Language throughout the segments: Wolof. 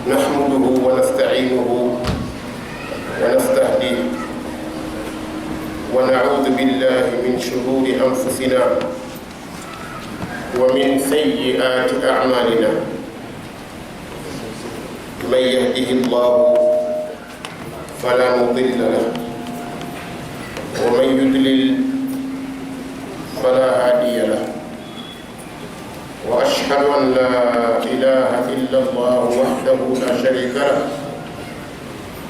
نحمده ونستعينه ونستهديه ونعوذ بالله من شرور أنفسنا ومن سيئات أعمالنا من يهده الله فلا مضل له ومن يضلل فلا هادي له وأشهد أن لا إله إلا الله وحده لا شريك له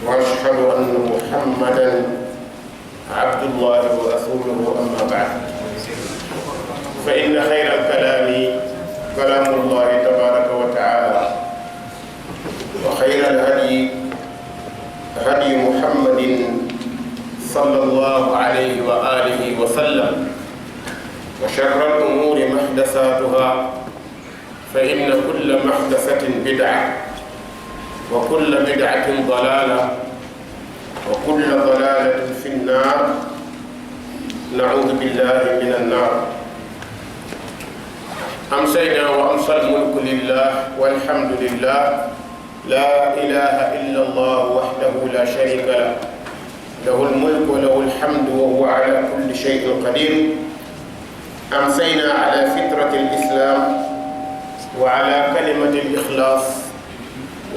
وأشهد أن محمدا عبد الله ورسوله أما بعد فإن خير الكلام كلام الله تبارك وتعالى وخير الهدي هدي محمد صلى الله عليه وآله وسلم وشر الأمور محدثاتها فإن كل محدثة بدعة وكل بدعة ضلالة وكل ضلالة في النار نعوذ بالله من النار أمسينا وأمسى الملك لله والحمد لله لا إله إلا الله وحده لا شريك له له الملك وله الحمد وهو على كل شيء قدير أمسينا على فطرة الإسلام وعلى كلمة الإخلاص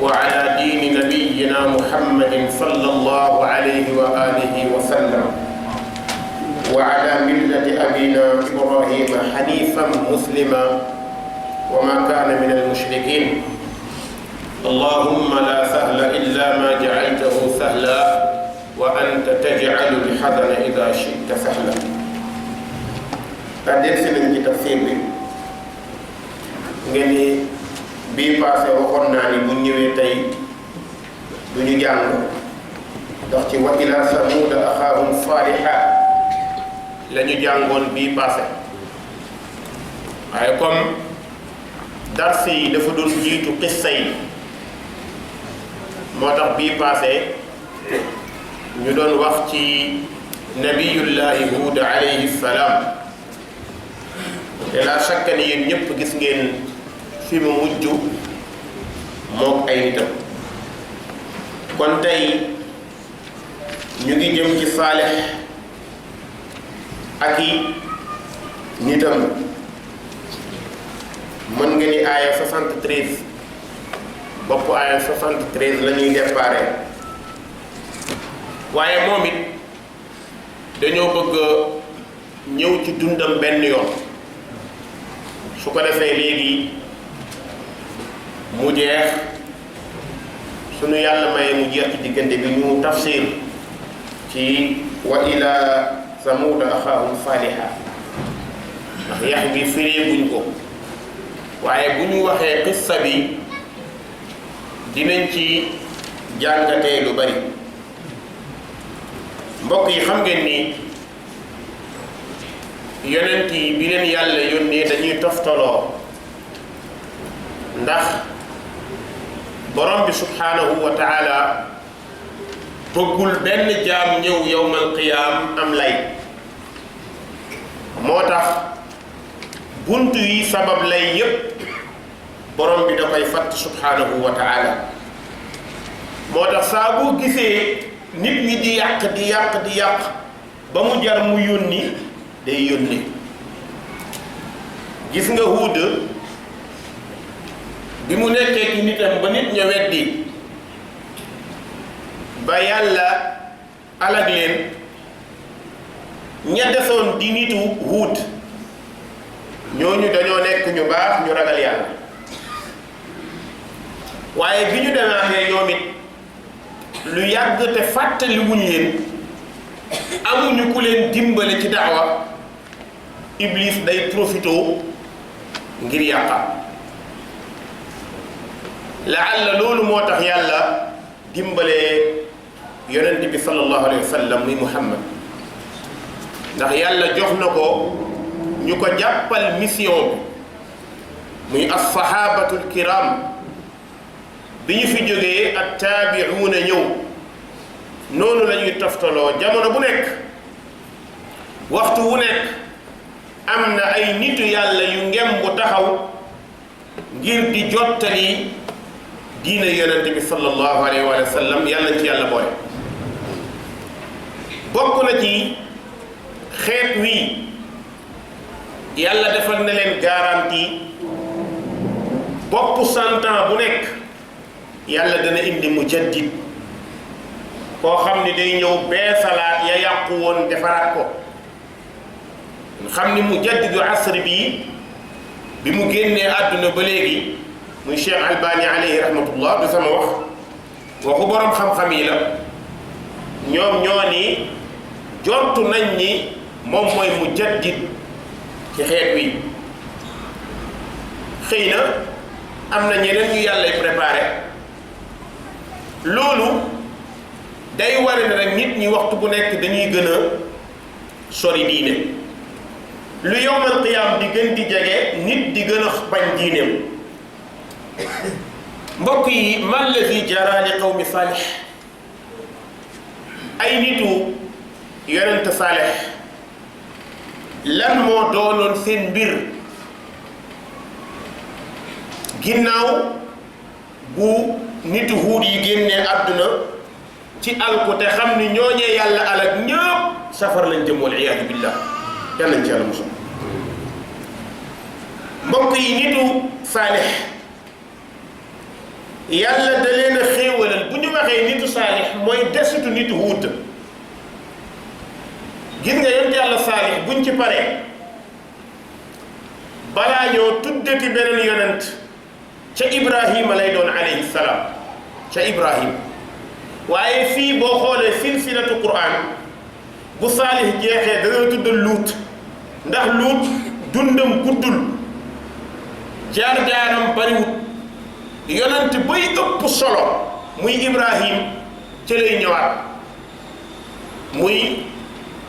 وعلى دين نبينا محمد صلى الله عليه وآله وسلم وعلى ملة أبينا إبراهيم حنيفا مسلما وما كان من المشركين اللهم لا سهل إلا ما جعلته سهلا وأنت تجعل الحزن إذا شئت سهلا tàddeel si nañ ci tafsir bi ngeen ni bii passé waxoon naa ni bu ñëwee tey du ñu jàng ndax ci wa ila samuuda axaahum saaliha la ñu jàngoon bii passé waaye comme dars yi dafa doon jiitu qissa yi moo tax bii passé ñu doon wax ci nabiyullahi Huud alayhi salaam te la chaque ni yéen ñëpp gis ngeen fi mu mujj mook ay nitam kon tey ñu ngi jëm ci Saalix ak i nitam mën nga ni aaya 73 bopp aaya 73 la ñuy déparé waaye moom it dañoo bëgg ñëw ci dundam benn yoon su ko defee léegi mu jeex sunu yàlla maye mu jeex ci diggante bi ñu tafsir ci wa ila samuuda axaahum saaliha ndax yax bi firee buñ ko waaye bu ñu waxee qissa bi dinañ ci jàngatee lu bari mbokk yi xam ngeen ni yonent yi bi leen yàlla yónnee dañuy toftaloo ndax borom bi subhaanahu wa taala bëggul benn jaam ñëw yowmal qiyaam am lay moo tax buntu yi sabab lay yépp borom bi da koy fatt subhaanahu wa taala moo tax saa boo gisee nit ñi di yàq ba mu jar mu yónni day yónni gis nga Huud bi mu nekkee ci nitam ba nit ña weddi ba yàlla alag leen ña desoon di nitu Huud ñooñu dañoo nekk ñu baax ñu ragal yàlla waaye bi ñu demaatee ñoom it lu yàgg te fàttali wuñ leen amuñu ku leen dimbale ci daawa Iblis day profitoo ngir yàqa laalla loolu moo tax yàlla dimbalee yonent bi sallallahu alayhi wa sallam muy Muhammad ndax yàlla jox na ko ñu ko jàppal mission bi muy as-sahabatul kiram bi ñu fi jógee ak taabi'uuna ñëw noonu la ñuy toftaloo jamono bu nekk waxtu wu nekk am na ay nitu yàlla yu ngem bu taxaw ngir di jottali diina yonent bi sallallahu alayhi wa sallam yàlla ci yàlla boole. bokk na ci xeet wii yàlla defal na leen garantie bopp 100 ans bu nekk yàlla dana indi mujaddid koo xam ni day ñëw beesalaat ya yàqu woon defaraat ko. xam ni mujaddidu asr bi mu génnee àdduna ba léegi muy Cheikh Albani alayhi rahmatullah du sama waxu borom xam-xam yi la ñoom ñoo ni jortu nañ ni moom mooy mujaddid ci xeet wi. xëy na am na ñeneen ñu yàllay préparé loolu day ware ne rek nit ñi waxtu bu nekk dañuy gën a sori diine. lu yowmal qiyaam di gën di jege nit di gën a bañ diineem. mbokk yi man lazi jara li qawmi saalih ay nitu yonent saalih lan moo doonoon seen mbir ginnaaw bu nitu Huud yi génnee àdduna ci alku te xam ni ñooñee yàlla alak ñëpp safar lañ jëm wal iyaadu billah yàlla nañ ci yàlla musal. mbokk yi nitu saalix yàlla da leen a xéewalal bu ñu waxee nitu saalix mooy desitu nitu Huud. gis nga yonent yàlla saalix buñ ci paree balaa ñoo tuddati beneen yonent ca Ibrahima lay doon alayhi salaam ca Ibrahima. waaye fii boo xoolee silsilatu Qur'an bu saalix jeexee dana tudd Luut ndax Luut dundam guddul jaar-jaaram bariwut yonent bay ëpp solo muy Ibrahim ci lay ñëwaat muy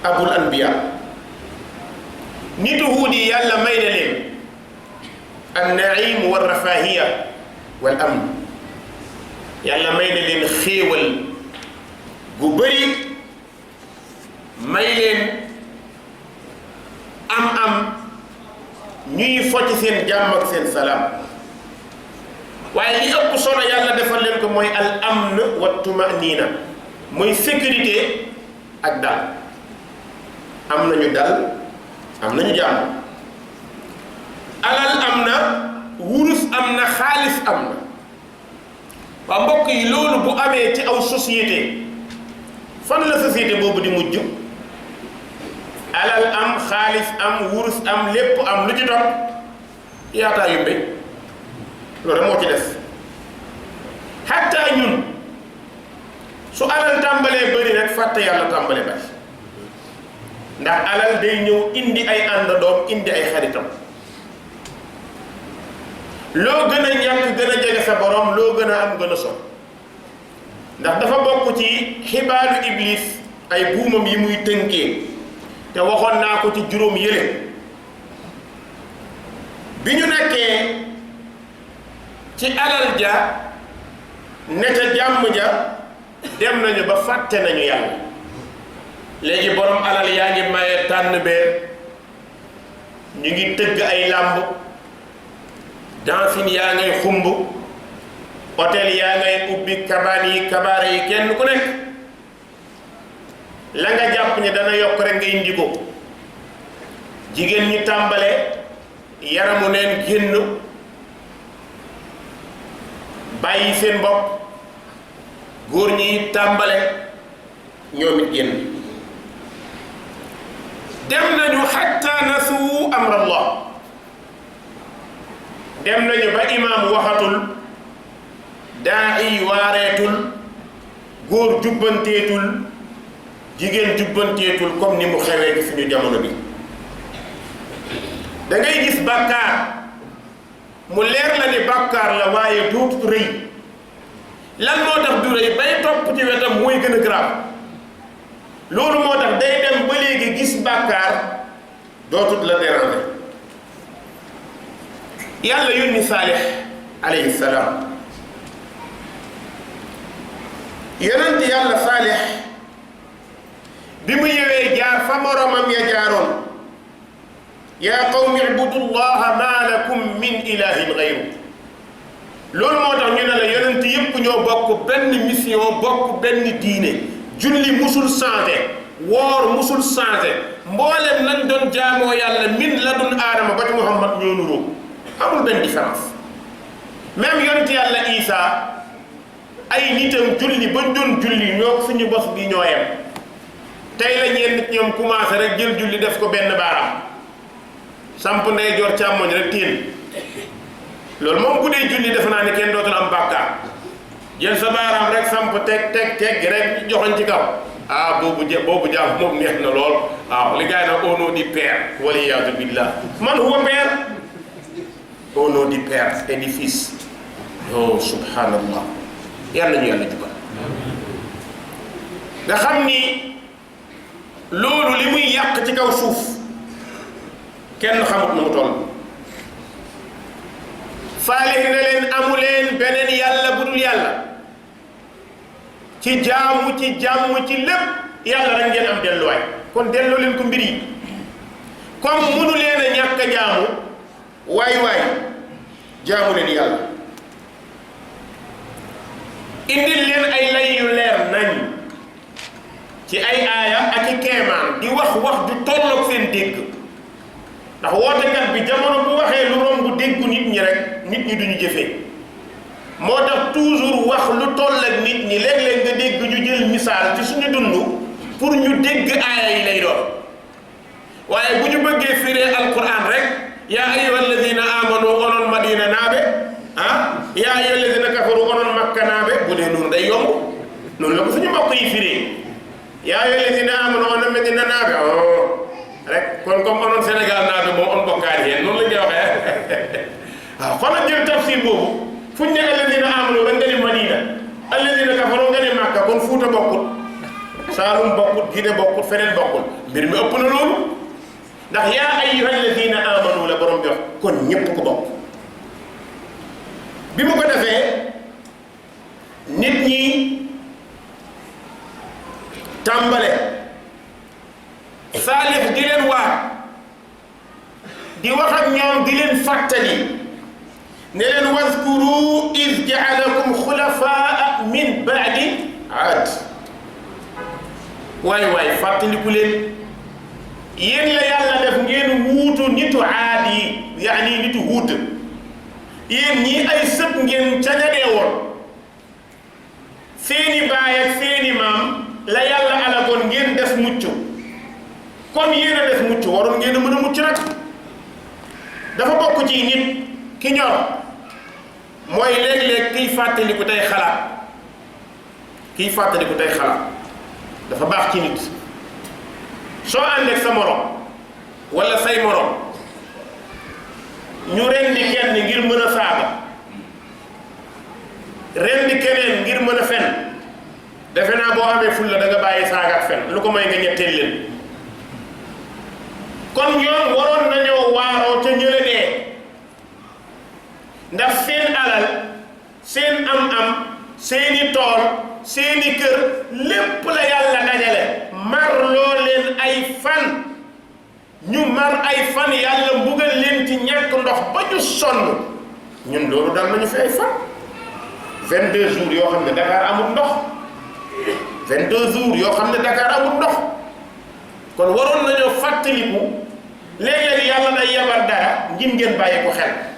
abul anbiya. nitu Huud yi yàlla may na leen an-naim wa rafahiya wal amn yàlla may na leen xéewal gu bëri may leen am ñuy focc seen jàmm ak seen salaam waaye li ëpp solo yàlla defal leen ko mooy al amn wa tumanina mooy sécurité ak dal. am nañu dal am nañu jàmm alal am na wurus am na xaalis am na. waa mbokk yi loolu bu amee ci aw société fan la société boobu di mujj alal am xaalis am wurus am lépp am lu ci topp yaataa yumbe loolu moo ci des. xatta ñun su alal tàmbalee bëri rek fàtte yàlla tàmbalee bari ndax alal day ñëw indi ay àndandoom indi ay xaritam. loo gën a ñàkk gën a jege sa borom loo gën a am gën a sol ndax dafa bokk ci xibaaru iblis ay buumam yi muy tënkee te waxoon naa ko ci juróom yële. bi ñu nekkee ci alal ja ne ca jàmm ja dem nañu ba fàtte nañu yàlla. léegi borom alal yaa ngi maye tànn beer ñu ngi tëgg ay làmb dansin yaa ngay xumb hôtel yaa ngay ubbi kabaar yi kenn ku nekk la nga jàpp ni dana yokk rek nga indi ko. jigéen ñi tàmbale yaramu neen génn bàyyi seen bopp góor ñi tàmbale ñoom it génn. dem nañu hatta nasu amrallah dem nañu ba imaam waxatul daa'i waareetul góor jubbanteetul jigéen jubbanteetul comme ni mu xewee ci suñu jamono bi. da ngay gis bàkkaar mu leer la ni bàkkaar la waaye duut rëy. lan moo tax du rëy bay topp ci wetam mooy gën a grave. loolu moo tax day dem ba léegi gis bàkkaar dootut la déranger. yàlla yónni Saalix alayhi salaam. yonent yàlla Saalix bi mu ñëwee jaar fa moromam ya jaaroon yaa qawmi ibudullaha ma lakum min ilahin gayru. loolu moo tax ñu ne la yonent bokk benn mission bokk benn diine julli musul changé woor musul changé mboolem lañ doon jaamoo yàlla min la dun aadama ba ci Muhammad ñoo nuroo amul benn différence même yonent yàlla Isa ay nitam julli bañ doon julli ñoo suñu bos bi ñoo yem tey la ñeen nit ñoom commencé rek jël julli def ko benn baaraam samp ndeyjoor càmmoñ rek tiin loolu moom bu dee julli defe naa ne kenn dootul am bàkkaar jël sa baaraam rek samp teg rek joxoñ ci kaw boobu jàmm moom neex na lool waaw li gars yi nag au nom du Père waliyaadu billah man huwa Père au nom du Père et du Fils oh subhanallah yàlla ñu yàlla jubal nga xam ni loolu li muy yàq ci kaw suuf kenn xamut nu mu toll Saalih ne leen amu leen beneen yàlla bu dul yàlla ci jaamu ci jàmm ci lépp yàlla rek ngeen am delluwaay kon delloo leen ko mbir yi comme mënu leen a ñàkk a jaamu waay jaamu leen yàlla indil leen ay lay yu leer nañ ci ay aaya ak i keemaan di wax du tolloog seen dégg ndax wootekat bi jamono bu waxee lu romb déggu nit ñi rek nit ñi duñu jëfee moo tax toujours wax lu toll ak nit ñi léeg-léeg nga dégg ñu jël misaal ci suñu dund pour ñu dégg aaya yi lay doon waaye bu ñu bëggee firee alquran rek yaa ayyuha alladina amanu onon madina naaɓe yaa ayyuha alladina kafaru onon makka naaɓe bu dee noonu day yomb noonu la ko suñu mbokk yi firee yaa ayyuha alladina amanu onon madina naaɓe rek kon comme onon Sénégal naaɓe moom on bokkaani heen noonu la ñuy waxee waaw fan la jël tafsir boobu fu ñu ne alladina amanu rek nga ni madina alladina kafaru nga ni makka kon fuuta bokkut saalum bokkut gine bokkut feneen bokkut mbir mi ëpp na loolu ndax yaa ayyuha alladina amanu la borom jox kon ñépp ko bokk bi mu ko defee nit ñi tàmbale Saalih di leen waar di wax ak ñoom di leen fàttali ne leen wazkuru iz jaalakum xulafaa min baadi aad waay fàttaliku leen yéen la yàlla def ngeen wuutu nitu aad yi yaani nitu Huud yéen ñii ay sët ngeen ca ña dee woon seeni baay ak seeni maam la yàlla alagoon ngeen des mucc comme yéen a des mucc waroon ngeen a mën a mucc nag dafa bokk ci nit ki ñor mooy léeg-léeg kiy fàttaliku tey xalaat dafa baax ci nit soo ànd ak sa morom wala say morom ñu rendi kenn ngir mën a saaga rendi keneen ngir mën a fen defe naa boo amee ful la da nga bàyyi saaga ak fen lu ko may nga ñetteel leen kon ñoom waroon nañoo waaroo ca ñële dee ndax seen alal seen am-am seeni tool seeni kër lépp la yàlla dajale mar loo leen ay fan ñu mar ay fan yàlla mbugal leen ci ñàkk ndox ba ñu sonn ñun loolu dal nañu fi ay fan 22 jours yoo xam ne Dakar amul ndox 22 jours yoo xam ne Dakar amul ndox kon waroon nañoo fàttaliku léeg-léeg yàlla day yabar dara ngir ngeen bàyyi ko xel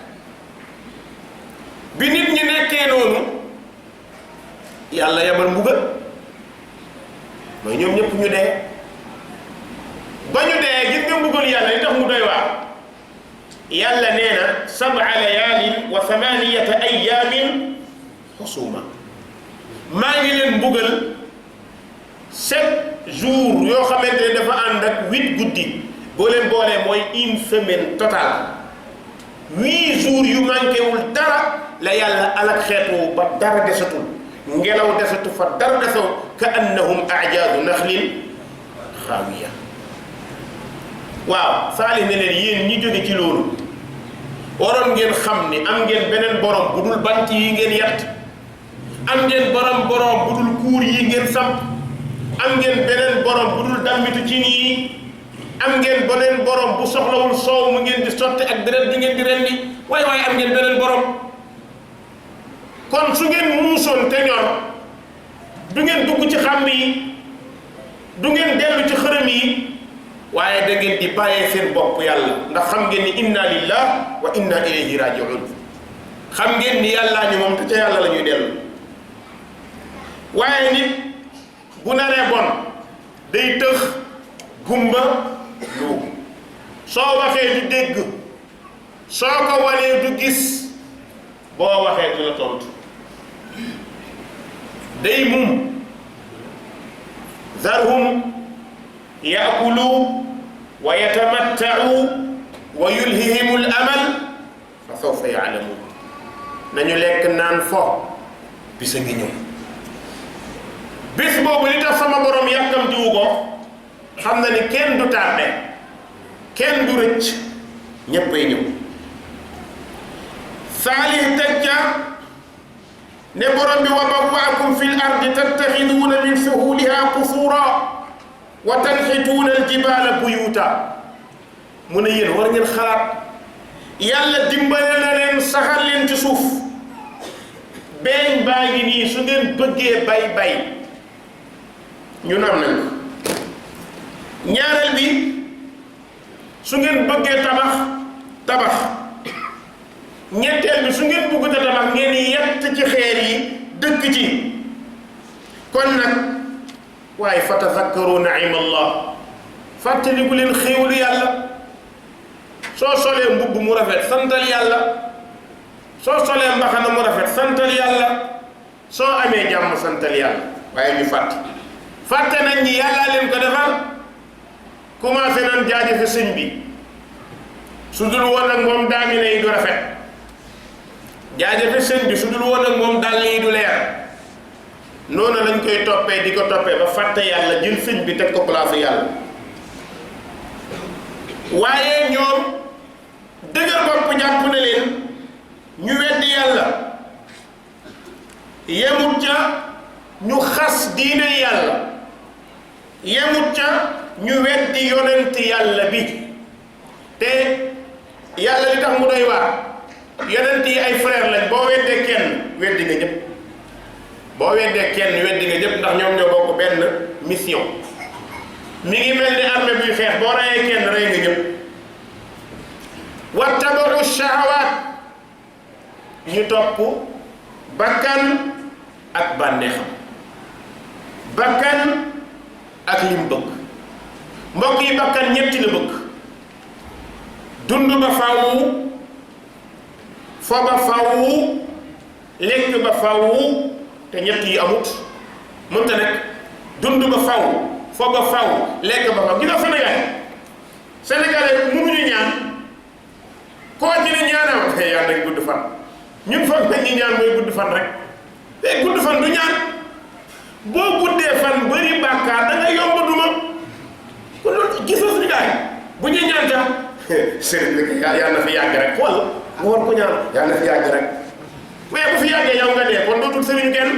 bi nit ñi nekkee noonu yàlla yabar mbugal mooy ñoom ñëpp ñu dee ba ñu dee gis nga mbugal yàlla li tax mu doy waar yàlla nee na 7 layaalin wa 8 ayyaamin xusuuma maa ngi leen mbugal 7 jours yoo xamante ne dafa ànd ak 8 guddi boo leen boolee mooy une semaine totale 8 jours yu manqué wul dara la yàlla alak xeet woowu ba dara desatul ngelaw desatu fa dara desatu ka annahum a'jaazu naxlin xaawiya waaw Saalih ne leen yéen ñi jóge ci loolu waroon ngeen xam ni am ngeen beneen borom bu dul bant yi ngeen yatt am ngeen borom bu dul kuur yi ngeen samp am ngeen beneen borom bu dul dammitu cin yi am ngeen beneen borom bu soxlawul soow mu ngeen di sotti ak deret bi ngeen di rendi waaye am ngeen beneen borom kon su ngeen muusoon te ñor du ngeen dugg ci xam yi du ngeen dellu ci xërëm yi waaye da ngeen di bàyyee seen bopp yàlla ndax xam ngeen ni inna lillah wa inna ilayhi raji'un xam ngeen ni yàllaa ñu moom te ca yàlla la ñuy dellu waaye nit bu naree bon day tëx gumba lu soo waxee du dégg soo ko wanee du gis boo waxee du la tontu day mum zarhum yaakulu wa yatamatta'u wa yulhihimu al amal fa sawfa ya'lamun nañu lekk naan fo bisa ngi ñëw bis boobu li tax sama borom yàkkamtiwu ko xam na ni kenn du tardé kenn du rëcc ñéppay ñëw Saalih tëjja ne borom bi wa bawwa'akum fil ardi tattaxiduuna min suhuliha qusuura wa tanxituuna aljibaala buyuuta mu ne yéen war ngeen xalaat yàlla dimbale na leen saxal leen ci suuf beeñ baa ngi nii su ngeen bëggee bay ñun am nañ ko ñaareel bi su ngeen bëggee tabax ñetteel bi su ngeen bëgg a tabax ngeen yett ci xeer yi dëkk ci kon nag waaye fa tazakkaru naim allah fàttaliku leen xéewalu yàlla soo solee mbubb mu rafet santal yàlla soo solee mbaxana mu rafet santal yàlla soo amee jàmm santal yàlla waaye ñu fàtte nañ ñi yàllaa leen ko defal commencé nañ jaajëfe sëñ bi su dul woon ak moom daamine yi du rafet jaajëfe sëñ bi su dul woon ak moom dàll yi du leer noonu lañ koy toppee di ko toppee ba fàtte yàlla jël sëñ bi teg ko place yàlla waaye ñoom dëgër bopp jàpp na leen ñu weddi yàlla yemut ca ñu xas diine yàlla yemut ca ñu weddi yonent yàlla bi te yàlla li tax mu doy waar yonent yi ay frère lañ boo weddee kenn weddi nga ñëpp boo weddee kenn weddi nga ñëpp ndax ñoom ñoo bokk benn mission mi ngi mel ni armée buy xeex boo reyee kenn rey nga ñëpp wattabau shahawaat ñu topp bakkan ak bànneexam bakkan ak lim bëgg mbokk yi bakkan ñetti la bëgg dund ba faaw fo ba faaw lekk ba faaw te ñett yi amut mënta nekk dund ba faaw fo ba faaw lekk ba faaw gi nga Sénégalais mënuñu ñaan koo ci ne ñaanam yàlla dañ gudd fan ñun foog nañ ñi ñaan mooy gudd fan rek te gudd fan du ñaan boo guddee fan bëri bàkkaar da nga yomb duma kon loolu gisoo suñu gaay bu ñuy ñaan tam sëriñ bi yàlla na fi yàgg rek xool nga war ko ñaan yàlla na fi yàgg rek waaye bu fi yàggee yow nga dee kon dootul sëriñ kenn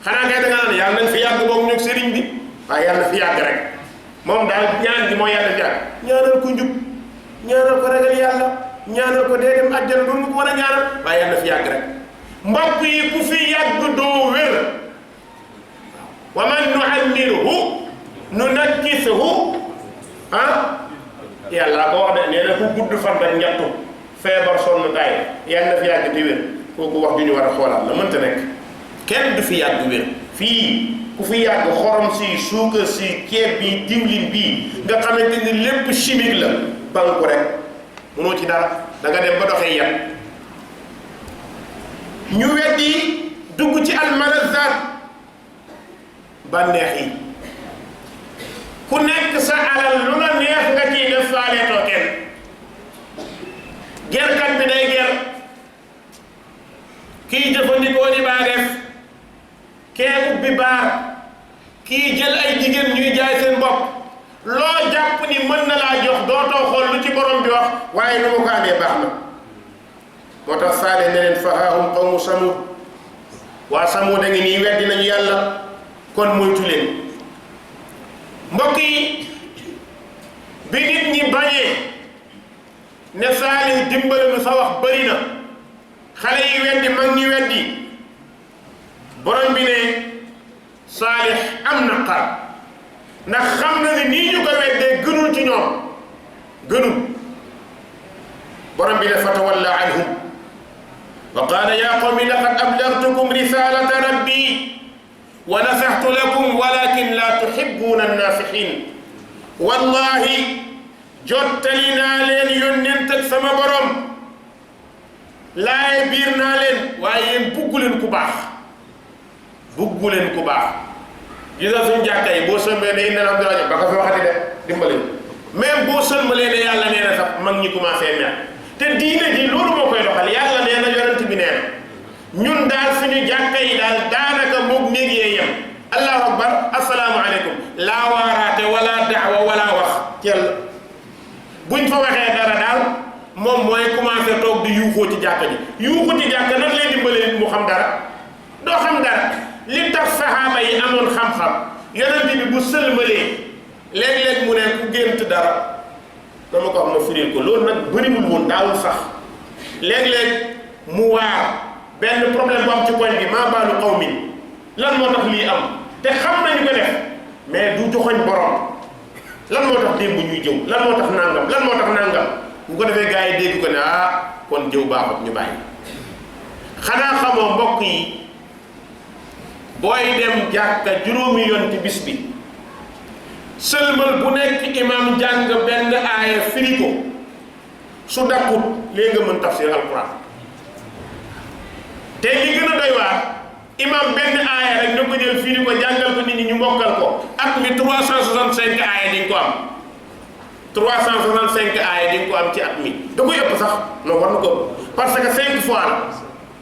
xanaa kay da nga naan yàlla nañ fi yàgg boobu ñoog sëriñ bi waaye yàlla na fi yàgg rek moom daal ñaan gi moo yàlla fi yàgg ñaanal ko njub ñaanal ko ragal yàlla ñaanal ko dee dem àjjana doon ko war a ñaanal waaye yàlla na fi yàgg rek mbokk yi ku fi yàgg doo wér wa man nu'ammirhu nunakkisuhu yàlla ko wax de nee na ku gudd fan rek ñettu feebar sonn tay yàlla na fi yàgg di wér kooku wax ju ñu war a xoolaat la mënta nekk kenn du fi yàgg wér fii ku fi yàgg xorom si suukar si ceeb bi diwlin bi nga xamante ni lépp chimique la banku rek mënoo ci dara da nga dem ba doxee yàq ñu weddi dugg ci almalazat bànneex yi ku nekk sa alal lu la neex nga ciy def faaleetoo kenn gerkat bi day ger kii jëfandikoo di baa def kee ubbi baar kii jël ay jigéen ñuy jaay seen bopp loo jàpp ni mën na laa jox dootoo xool lu ci borom bi wax waaye nu ma ko amee baax na moo tax Saalih ne leen fa haahum qawmu Samuud waa Samuud a ngi nii weddi nañu yàlla kon moytu leen mbokk yi bi nit ñi bañee ne Saalih dimbali nu sa wax bëri na xale yi weddi mag ñi weddi borom bi ne Saalix am na xar ndax xam na ni nii ñu ko weddee gënul ci ñoom gënul borom bi ne fatawalla anhum wa qaala yaa qawmi laqad ablagtukum risalata rabbi wa nasaxtu lakum walakin la tuhibbuna annasihin wallahi jottali naa leen yónnent ak sama borom laaye biir naa leen waaye yéen buggu leen ku baax buggu leen ku baax gis nga suñu jàkka yi boo sëlmalee ne inna alhamdulilah ba ko fi waxati de dimbali même boo sëlmalee ne yàlla nee na sax mag ñi commencé mer te diine ji loolu moo koy doxal yàlla nee na yonent bi nee na ñun daal suñu jàkka yi daal daanaka moog néeg yee yem allahu akbar assalaamu aleykum laa waaraate wala daawa wala wax cell buñ fa waxee dara daal moom mooy commencé toog di yuuxoo ci jàkka ji yuuxu ci jàkka nag lay dimbale nit mu xam dara doo xam dara li tax saxaaba yi amoon xam-xam yonent bi bu sëlmalee léeg-léeg mu ne ku gént dara dama ko wax ma firil ko loolu nag bëriwul woon daawul sax léeg-léeg mu waar benn problème bu am ci koñ bi maa baalu xaw mi lan moo tax lii am te xam nañu ko def mais du joxoñ borom lan moo tax démb ñuy jëw lan moo tax nangam lan moo tax nangam bu ko defee gars yi dégg ko ne ah kon jëw baaxut ñu bàyyi xanaa xamoo mbokk yi booy dem jàkka juróomi yoon ci bis bi sëlmal bu nekk imam jàng benn aaya firi ko su dakkut léegi nga mën tafsir alquran te li gën a doy waar imam benn aaya rek na ko jël firi ko jàngal ko nit ñi ñu mokkal ko at mi 365 aaya di nga ko am 365 aaya di nga ko am ci at mi da koy ëpp sax non war na ko parce que 5 fois la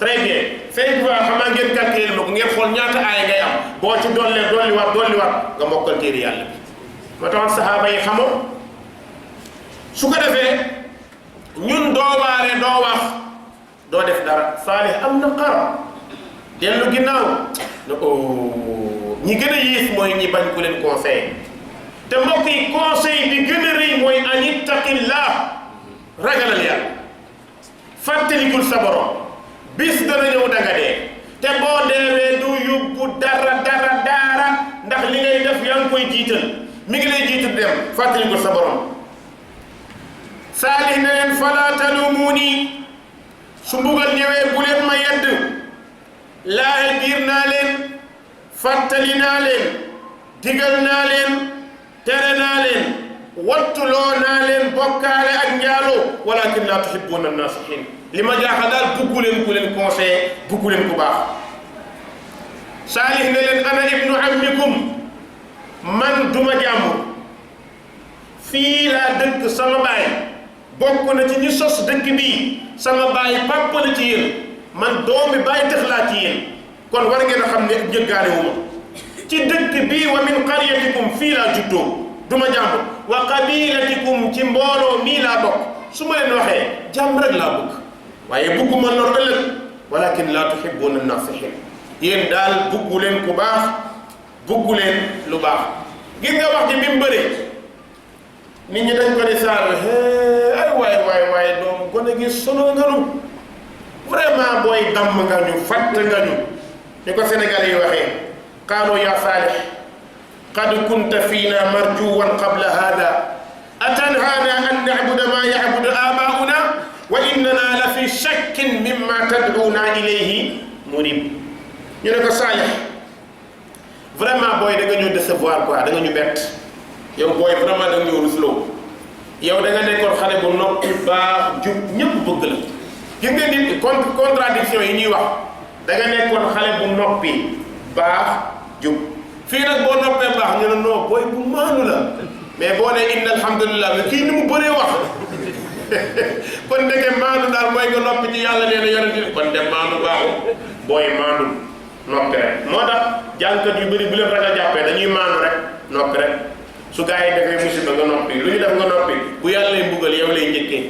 très bien 5 fois xam naa ngeen calculer ma ko ngeen xool ñaata aaya ngay am boo ci dolliwaat nga mokkal téere yàlla bi moo tax saxaaba yi xamoo su ko defee ñun doo waare doo wax doo def dara Saalix am na xar dellu ginnaaw ne ko ñi gën a yées mooy ñi bañ ku leen conseil te mbokk yi conseil bi gën a rëy mooy an ittaqillah ragalal yàlla fàttalikul sa borom bis dana ñëw danga dee te boo deewee du yóbbu dara ndax li ngay def yaa ngi koy jiital mi ngi lay jiitu dem fàttalikul sa borom Saalix ne leen fala talumuuni su mbugal ñëwee bu leen ma yedd laaye biir naa leen fàttali naa leen digal naa leen tere naa leen wattuloo naa leen bokkaale ak njaaloo walakin laa tuhibbuuna naasihiin li ma jaaxal daal buggu leen ku leen conseillé buggu leen ku baax Saalix ne leen ana ibnu ammikum man duma jàmbur fii laa dëkk sama baay bokk na ci ñi sos dëkk bii sama baay papa la ci yéen man doomi baay tax laa ci yéen kon war ngeen a xam ne jëggaane wu ma ci dëkk bii wa min qaryatikum fii laa juddoo duma jàmbur wa qabilatikum ci mbooloo mii laa bokk su ma leen waxee jàmm rek laa bëgg waaye bugguma lor ëllëg walakin laa tuhibbuuna naasihiin yéen daal buggu leen ku baax buggu leen lu baax gis nga wax ji bi mu bëree nit ñi dañ ko di saar ay waay doom gone gi sono nga nu vraiment booy damm nga ñu fatt nga ñu ni ko Sénégalais yi waxee qaalu ya Saalix qad kunta fiina marjuwan qabla hada atanhaana an na'buda ma ya'budu aabaa'una wa innana la fi shakkin mimma tad'uuna ilayhi murib ñu ne ko Saalix vraiment booy da nga ñu décevoir quoi da nga ñu bett yow booy vraiment da nga ñëw rusloo yow da nga nekkoon xale bu noppi baax jub ñëpp bëgg la gis nga nit contradiction yi ñuy wax da nga nekkoon xale bu noppi baax jub fii nag boo noppee baax ñu ne non booy bu maanu la mais boo ne inna alhamdulillah mais kii ni mu bëree wax kon ndeke maanu daal mooy nga noppi ci yàlla nee na yonent kon dem maanu baaxul booy maanu noppi rek moo tax jàngkat yu bëri bu leen ragal jàppee dañuy maanu rek noppi rek su gaa yi defee musiba nga noppi lu ñu def nga noppi bu yàlla lay mbugal yow lay njëkkee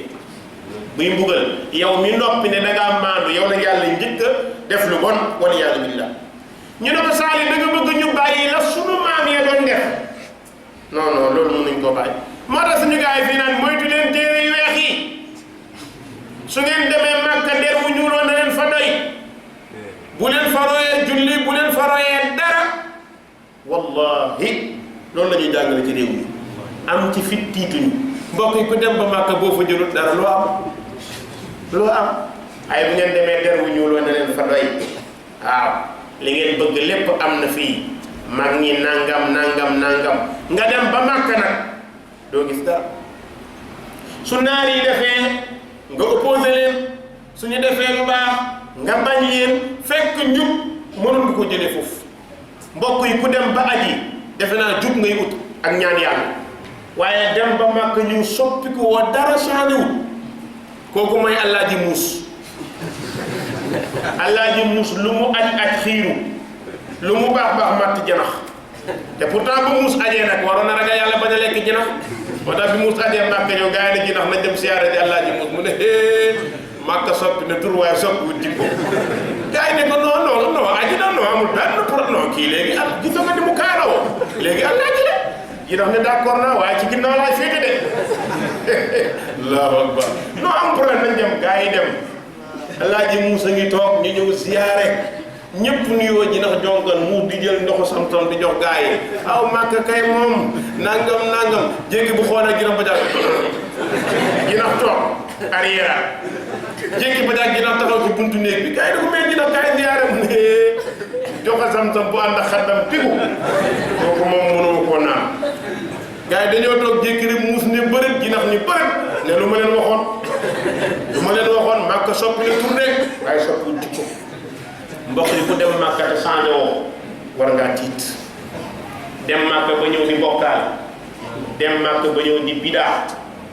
buy mbugal yow mi noppi ne da ngaa maandu yow la yàlla njëkk a def lu bon wala yàlla billah ñu ne ko Saalix da nga bëgg ñu bàyyi la sunu maam ya doon def non non loolu mënuñ koo bàyyi moo tax suñu gaa yi fii naan moytu leen téere yu weex yi su ngeen demee Màkka der wu ñuuloon na leen fa wallahi loolu la ñuy jàngale ci réew mi am ci fit tiituñu mbokk yi ku dem ba Màkka boo fa jëlut dara loo am ay bu ngeen demee der wu ñuuloo na leen fa doy waaw li ngeen bëgg lépp am na fii mag ñi nangam nga dem ba Màkka nag doo gis dara su naar yi defee nga opposé leen suñu defee lu baax nga bañ leen fekk njub mënul ko jëlee foofu mbokk yi ku dem ba aji defe naa jub ngay ut ak ñaan yàlla waaye dem ba Màkka ñu soppi ko wa dara saaniwul kooku mooy Alaaji Muus Alaaji Muus lu mu aj xiiru lu mu baax matt janax te pourtant bu muus ajee nag waroon na ragal yàlla bañ a lekk jinax moo tax bi muus ajee Màkka ñëw gaa yi ne jinax nañ dem siyaare di Alaaji Muus mu ne Màkka soppi na tur waaye soppi wut jikko gaa yi ne ko non aji na non amul benn pour non kii léegi gis nga ni mu kaalawoo léegi Alaaji la jinax ne d'accord naa waaye ci ginnaaw laay féete de Allahu akbar non am problème nañ dem gaa yi dem Alaaji Muus a ngi toog ñu ñëw siyaare ñëpp nuyoo ji ndax jonkan mu di jël ndoxu samton di jox gaa yi aw Màkka kay moom nangam jéggi bu xool ak jinax ba jàpp jinax toog arrière jéggi ba jàpp jinax taxaw ci buntu néeg bi gaa yi da ko may jinax kaay ziyaare mu ne joxe samton bu ànd ak xaddam tigu kooku moom mënoo ko naan gaa yi dañoo toog jékki rek muus ne bërët jinax ni bërët ne lu ma leen waxoon Màkka soppi na tur rek waaye soppi jikko mbokk yi ku dem Màkka te changé woo war ngaa tiit dem Màkka ba ñëw di bokkaal dem Màkka ba ñëw di bidaa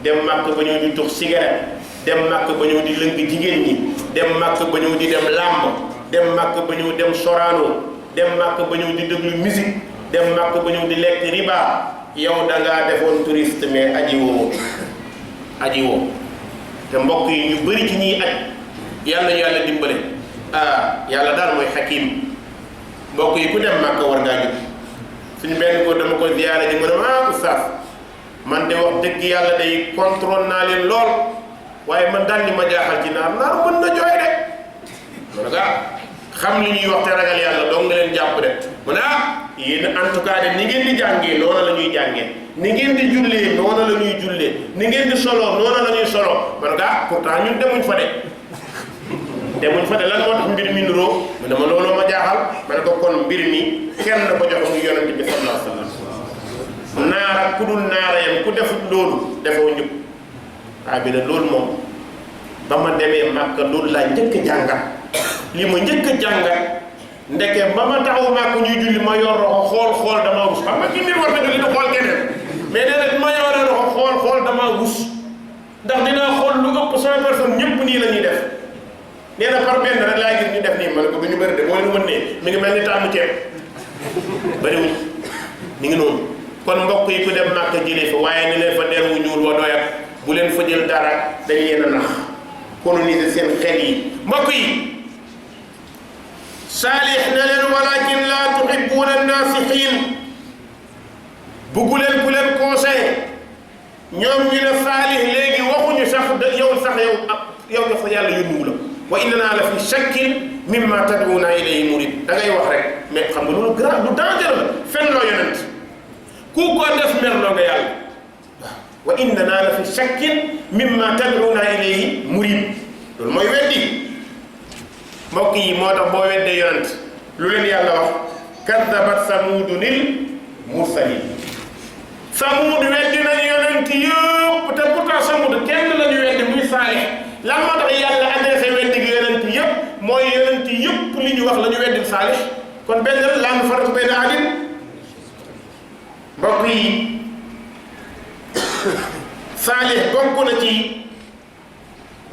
dem Màkka ba ñëw di tux cigarette dem Màkka ba ñëw di lëng jigéen ñi dem Màkka ba ñëw di dem làmb dem Màkka ba ñëw dem Sorano dem Màkka ba ñëw di déglu musique dem Màkka ba ñëw di lekk riba yow da ngaa defoon touriste mais aji woo te mbokk yi ñu bëri ci ñiy aj yàlla ñu yàlla dimbale yàlla daal mooy xakim mbokk yi ku dem Màkka war ngaa jóg suñu benn góor dama koy ziyaare ji mu ne oustaz man de wax dëgg yàlla day contrôle naa leen lool waaye man daal li ma jaaxal ci naar mën na jooy de man nga xam li ñuy wax te ragal yàlla dong nga leen jàpp de mu ne yéen en tout cas de ni ngeen di jàngee noonu la ñuy jàngee ni ngeen di jullee noonu la ñuy jullee ni ngeen di solo noonu la ñuy solo man nga pourtant ñun demuñ fa de lan moo tax mbir mi nuroo mu ne ma loolu ma jaaxal ma ne ko kon mbir mi kenn da ko jox mu yonent bi sallallahu alayhi wa sallam naara ku dul naara yam ku defut loolu defoo njub waaye bi ne loolu moom ba ma demee Màkka loolu laa njëkk a jàngat li ma njëkk a jàngat ndeke ba ma taxaw Màkka ñuy julli ma yor roxo xool dama rus xam nga ki nit war na julli di xool keneen mais déedéet ma yor roxo xool dama rus ndax dinaa xool lu ëpp 100 personnes ñëpp nii la ñuy def nee na par benn rek laay gis ñu def nii ma ne ko du ñu bëri de boo leen mën ne mi ngi mel ni tàmmu ceeb bëriwuñ mi ngi noonu kon mbokk yi ku dem Màkka jëlee fa waaye ni leen fa der wu ñuul wa doyat bu leen fa jël dara dañ leen a nax coloniser seen xel yi mbokk yi Saalix na leen walakin laa tuhibbuuna an-naasihiin buggu leen ku leen conseillé ñoom ñu ne Saalix léegi waxuñu sax yow dafa yàlla yónnuwu la wa innanaa la fi shakkin mimmaa tad'uunaa ilayhi muriib da ngay wax rek mais xam nga loolu grave du danger la fen loo yonent ku ko def merloo nga yàlla wa innanaa la fi shakkin mimmaa tad'uunaa ilayhi muriib loolu mooy weddi mbokk yi moo tax boo weddee yonent lu leen yàlla wax kaddabat samuudunil mursaliin Samuud weddi nañu yonent yëpp te pourtant Samuud kenn la ñu weddi muy Saalix lan moo tax yàlla adressé weddi gi yonent yëpp mooy yonent yëpp li ñu wax la ñu weddi Saalix kon benn laa nufarriqu bayna ahadin mbokk yi Saalix bokk na ci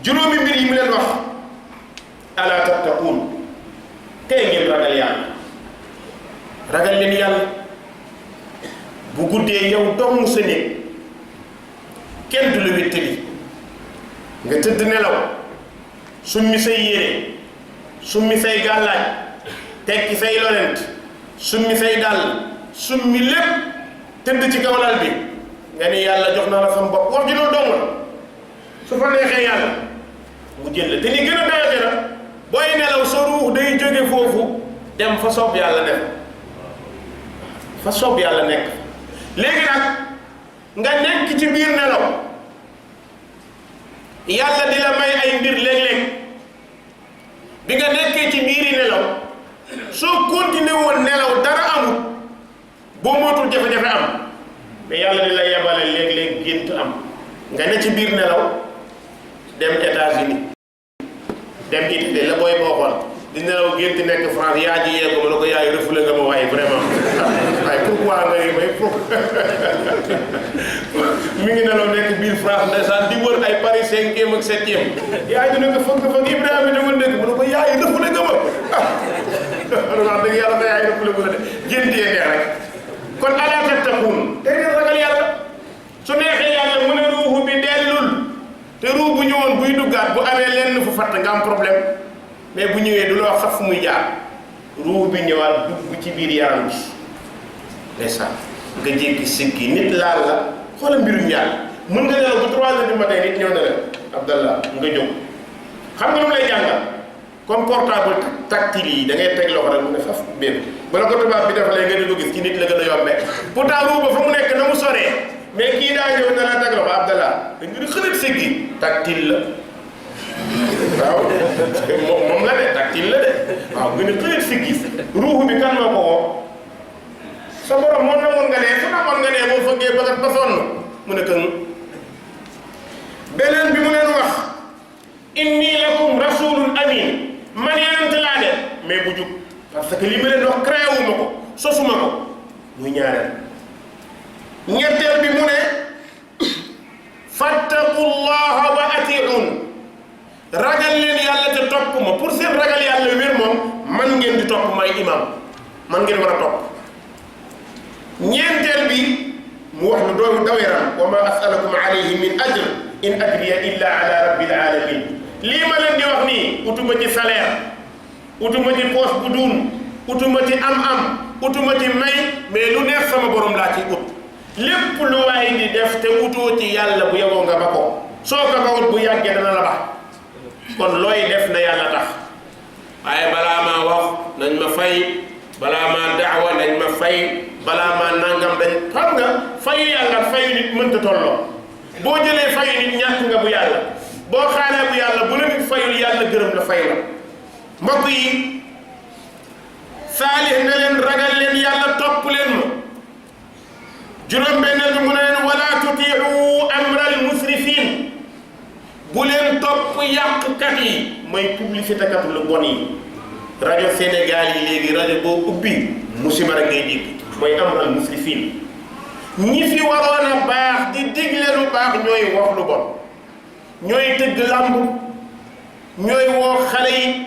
juróomi mbir yi mu leen wax alaa tattaquun tey ngeen ragal yàlla ragal leen yàlla bu guddee yow doomu sa néeg kenn du la wéttali nga tëdd nelaw summi say yére summi say gàllaaj tekki say lorent summi say dàll summi lépp tëdd ci kaw lal bi nga ni yàlla jox naa la sama bopp wax ji loolu dong la su fa neexee yàlla mu jël la te li gën a danger la booy nelaw sa ruux day jóge foofu dem fa soob yàlla def fa soob yàlla nekk. léegi nag nga nekk ci biir nelaw yàlla di la may ay mbir léeg-léeg bi nga nekkee ci biiri nelaw soo continué woon nelaw dara amul boo mootul jafe-jafe am mais yàlla di la yebale léeg-léeg gént am nga ne ci biir nelaw dem États-Unis dem Italie la booy booxoon di nelaw gént nekk France yaa ji yee ko ma ne ko yaay refoulé nga ma waaye vraiment waaye pourquoi nga may pour mi ngi nelaw nekk biir France ndeysaan di wër ay Paris 5e ak 7e yaay ji ne ko fëgg Ibrahima dama nekk ma ne ko yaay refoulé nga ma wax dëgg yàlla na yaay refoulé nga de gént yee neex rek kon alaa tattaquun te ngeen ragal yàlla su neexee yàlla mu ne ruuxu bi dellul te ruux bu ñëwoon buy duggaat bu amee lenn fu fatt nga am problème mais bu ñëwee du loo xam fu muy jaar ruux bi ñëwaat dugg ci biir yaram bi ndeysaan nga jékki siggi nit laal la xoola mbirum yàlla mën nga nelaw bu 3 heures du matin nit ñëw na la Abdallah nga jóg xam nga lu mu lay jàngal comme portable tactile yi da ngay teg loxo rek mu ne faf bépp bala ko tubaab bi defalee nga di ko gis ci nit la gën a yombee pourtant ruux ba fa mu nekk na mu soree mais kii daa ñëw na la teg loxo Abdallah da nga di xënat siggi tactile la waaw moom la de tactile la de waaw nga ne xënat siggi ruux bi kan moo ko woo sa borom moom na moon nga nee su namoon nga nee boo fëggee ba sonn mu ne kën beneen bi mu leen wax inni lakum rasulun amin man yonent laa de mais bu jub parce que li ma leen wax créé wu ma ko sosuma ko muy ñaareel ñetteel bi mu ne fattaqullaha wa atiun ragal leen yàlla te topp ma pour seen ragal yàlla wér moom man ngeen di topp may imam man ngeen war a topp ñeenteel bi mu wax lu doomu daweeram wa ma asalakum alayhi min ajr in ajriya illa ala rabbil alamin lii ma leen di wax nii utuma ci salaire utuma ci poche bu duun utuma ci am-am utuma ci may mais lu neex sama borom laa ci ut lépp lu waay di def te utoo ci yàlla bu yeboo nga ba ko soo ko bawut bu yàggee dana la ba kon looy def na yàlla tax waaye balaa maa wax nañ ma fay balaa maa daawa nañ ma fay balaa maa nangam dañ xam nga fayu yàlla fayu nit mënta tolloo boo jëlee fayu nit ñàkk nga bu yàlla boo xaaree bu yàlla bu la nit fayul yàlla gërëm la fay la mbokk yi Saalih ne leen ragal leen yàlla topp leen ma juróom-benneel bi mu ne leen wala tutiu amral musrifin bu leen topp yàqkat yi mooy publicité kat lu bon yi rajo Sénégal yi léegi rajo boo ubbi musiba rek ngay dégg mooy amral musrifin ñi fi waroon a baax di digle lu baax ñooy wax lu bon ñooy tëgg làmb ñooy woo xale yi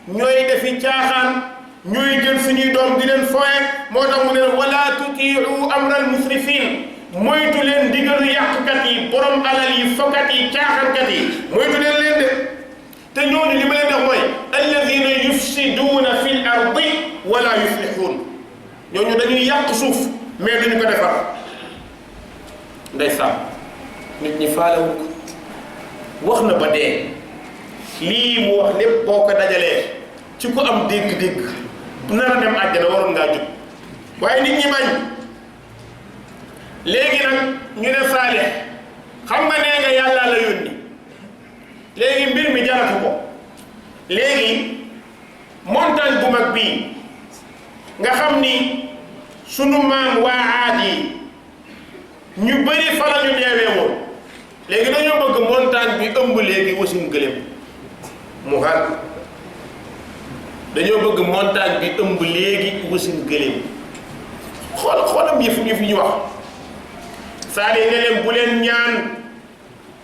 ñooy defi caaxaan ñooy jël suñuy doom di leen foye moo tax mu ne wala tutiu amral musrifin moytu leen digalu yàqkat yi borom alal yi fokat yi caaxaankat yi moytu leen leen de te ñooñu li ma leen def mooy alladina yufsiduuna fi l ardi wala yuslixuun ñooñu dañuy yàq suuf mais duñu ko defar ndeysaan nit ñi faalewu ko wax na ba dee lii mu wax lépp boo ko dajalee ci ku am dégg-dégg nar a dem àjjana waroon ngaa jóg waaye nit ñi bañ léegi nag ñu ne Saalih xam nga nee nga yàlla la yónni léegi mbir mi jaratu ko léegi montagne bu mag bii nga xam ni sunu maam waa Aad yi ñu bëri fa la ñu deewee woon léegi dañoo bëgg montagne bi ëmb léegi wasin gëléem mu xaal dañoo bëgg montagne bi ëmb léegi wasin gëléem xoolam yëf ñu wax Saalih ne leen bu leen ñaan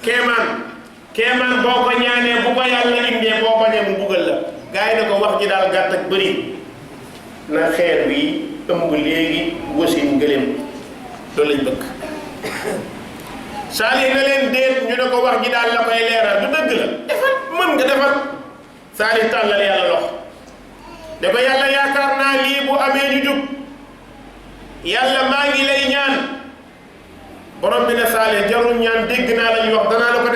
keemaan boo ko ñaanee bu ko yàlla indee boo bañee mu buggal la gars yi ne ko wax ji daal gàtt ak bëri na xeer bi ëmb léegi wasin gëléem loolu lañ bëgg Saalih ne leen déet ñu ne ko wax ji daal la koy leeral du dëgg la defal mën nga defal Saalih tàllal yàlla lox ne ko yàlla yaakaar naa lii bu amee ñu jub yàlla maa ngi lay ñaan borom bi ne Saalih jarul ñaan dégg naa la ñuy wax danaa la ko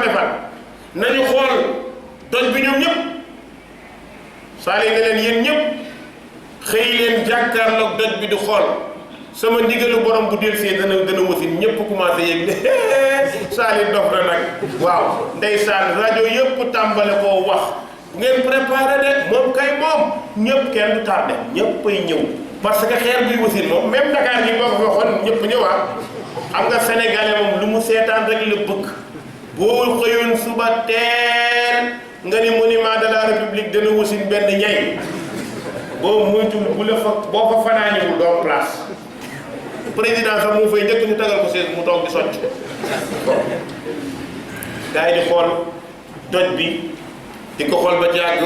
defal nañu xool doj bi ñoom ñëpp Saalih ne leen yéen ñëpp xëy leen jàkkaarloog doj bi di xool sama ndigalu borom bu delsee dana wasin ñëpp commencé yëg ne saali dof na nag waaw ndeysaan rajo yëpp tàmbale koo wax bu ngeen préparé de moom kay moom ñëpp kenn du tardé ñëpp ay ñëw parce que xeer buy wasin moom même Dakar gi boo ko waxoon ñëpp ñëwaat xam nga sénégalais moom lu mu seetaan rek la bëgg boo xëyoon suba teel nga ni monument de la république dana wasin benn ñay boo moytul bu la fa boo fa fanaaniwul doo place président sax mu fay njëkk ñu tagal ko seen mu toog di socc gars yi di xool doj bi di ko xool ba jàgg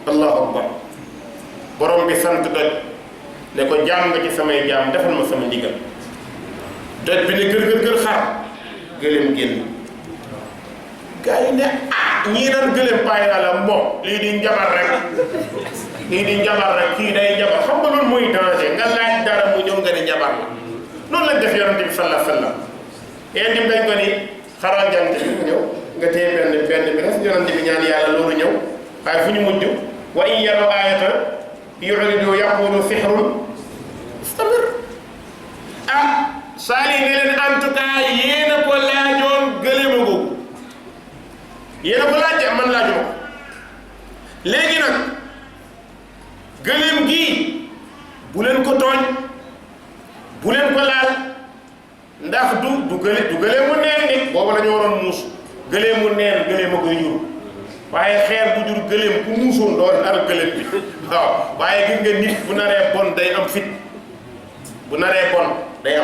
allahu akbar borom bi sant doj ne ko jaam nga ci samay jaam defal ma sama ndigal doj bi ne gër xar gëlëm génn gars yi ne ñii naan gëlëm bàyyi la moom lii di njabar rek kii day njabar xam nga loolu muy danger nga laaj dara mu ñëw nga ne njabar la noonu lañ def yonent bi sallallahu alayhi wa sallam yéen dim dañ ko ni xaral jant bi mu ñëw nga téye benn bi rek yonent bi ñaan yàlla loolu ñëw waaye fu ñu mujj wa in yaraw aayatan yuridu yaqulu sihrun mustamir saali ne leen en tout cas yéen a ko laajoon gëléema googu yéen a ko laaj man laajuma ko léegi nag gëléem gii bu leen ko tooñ bu leen ko laal ndax du gëléemu neen ni boobu la ñu waroon muus gëléemu neen gëléem a koy jur waaye xeer bu jur gëléem ku muusoon doon ar gëléem bi waaw waaye gis nga nit bu naree bon day am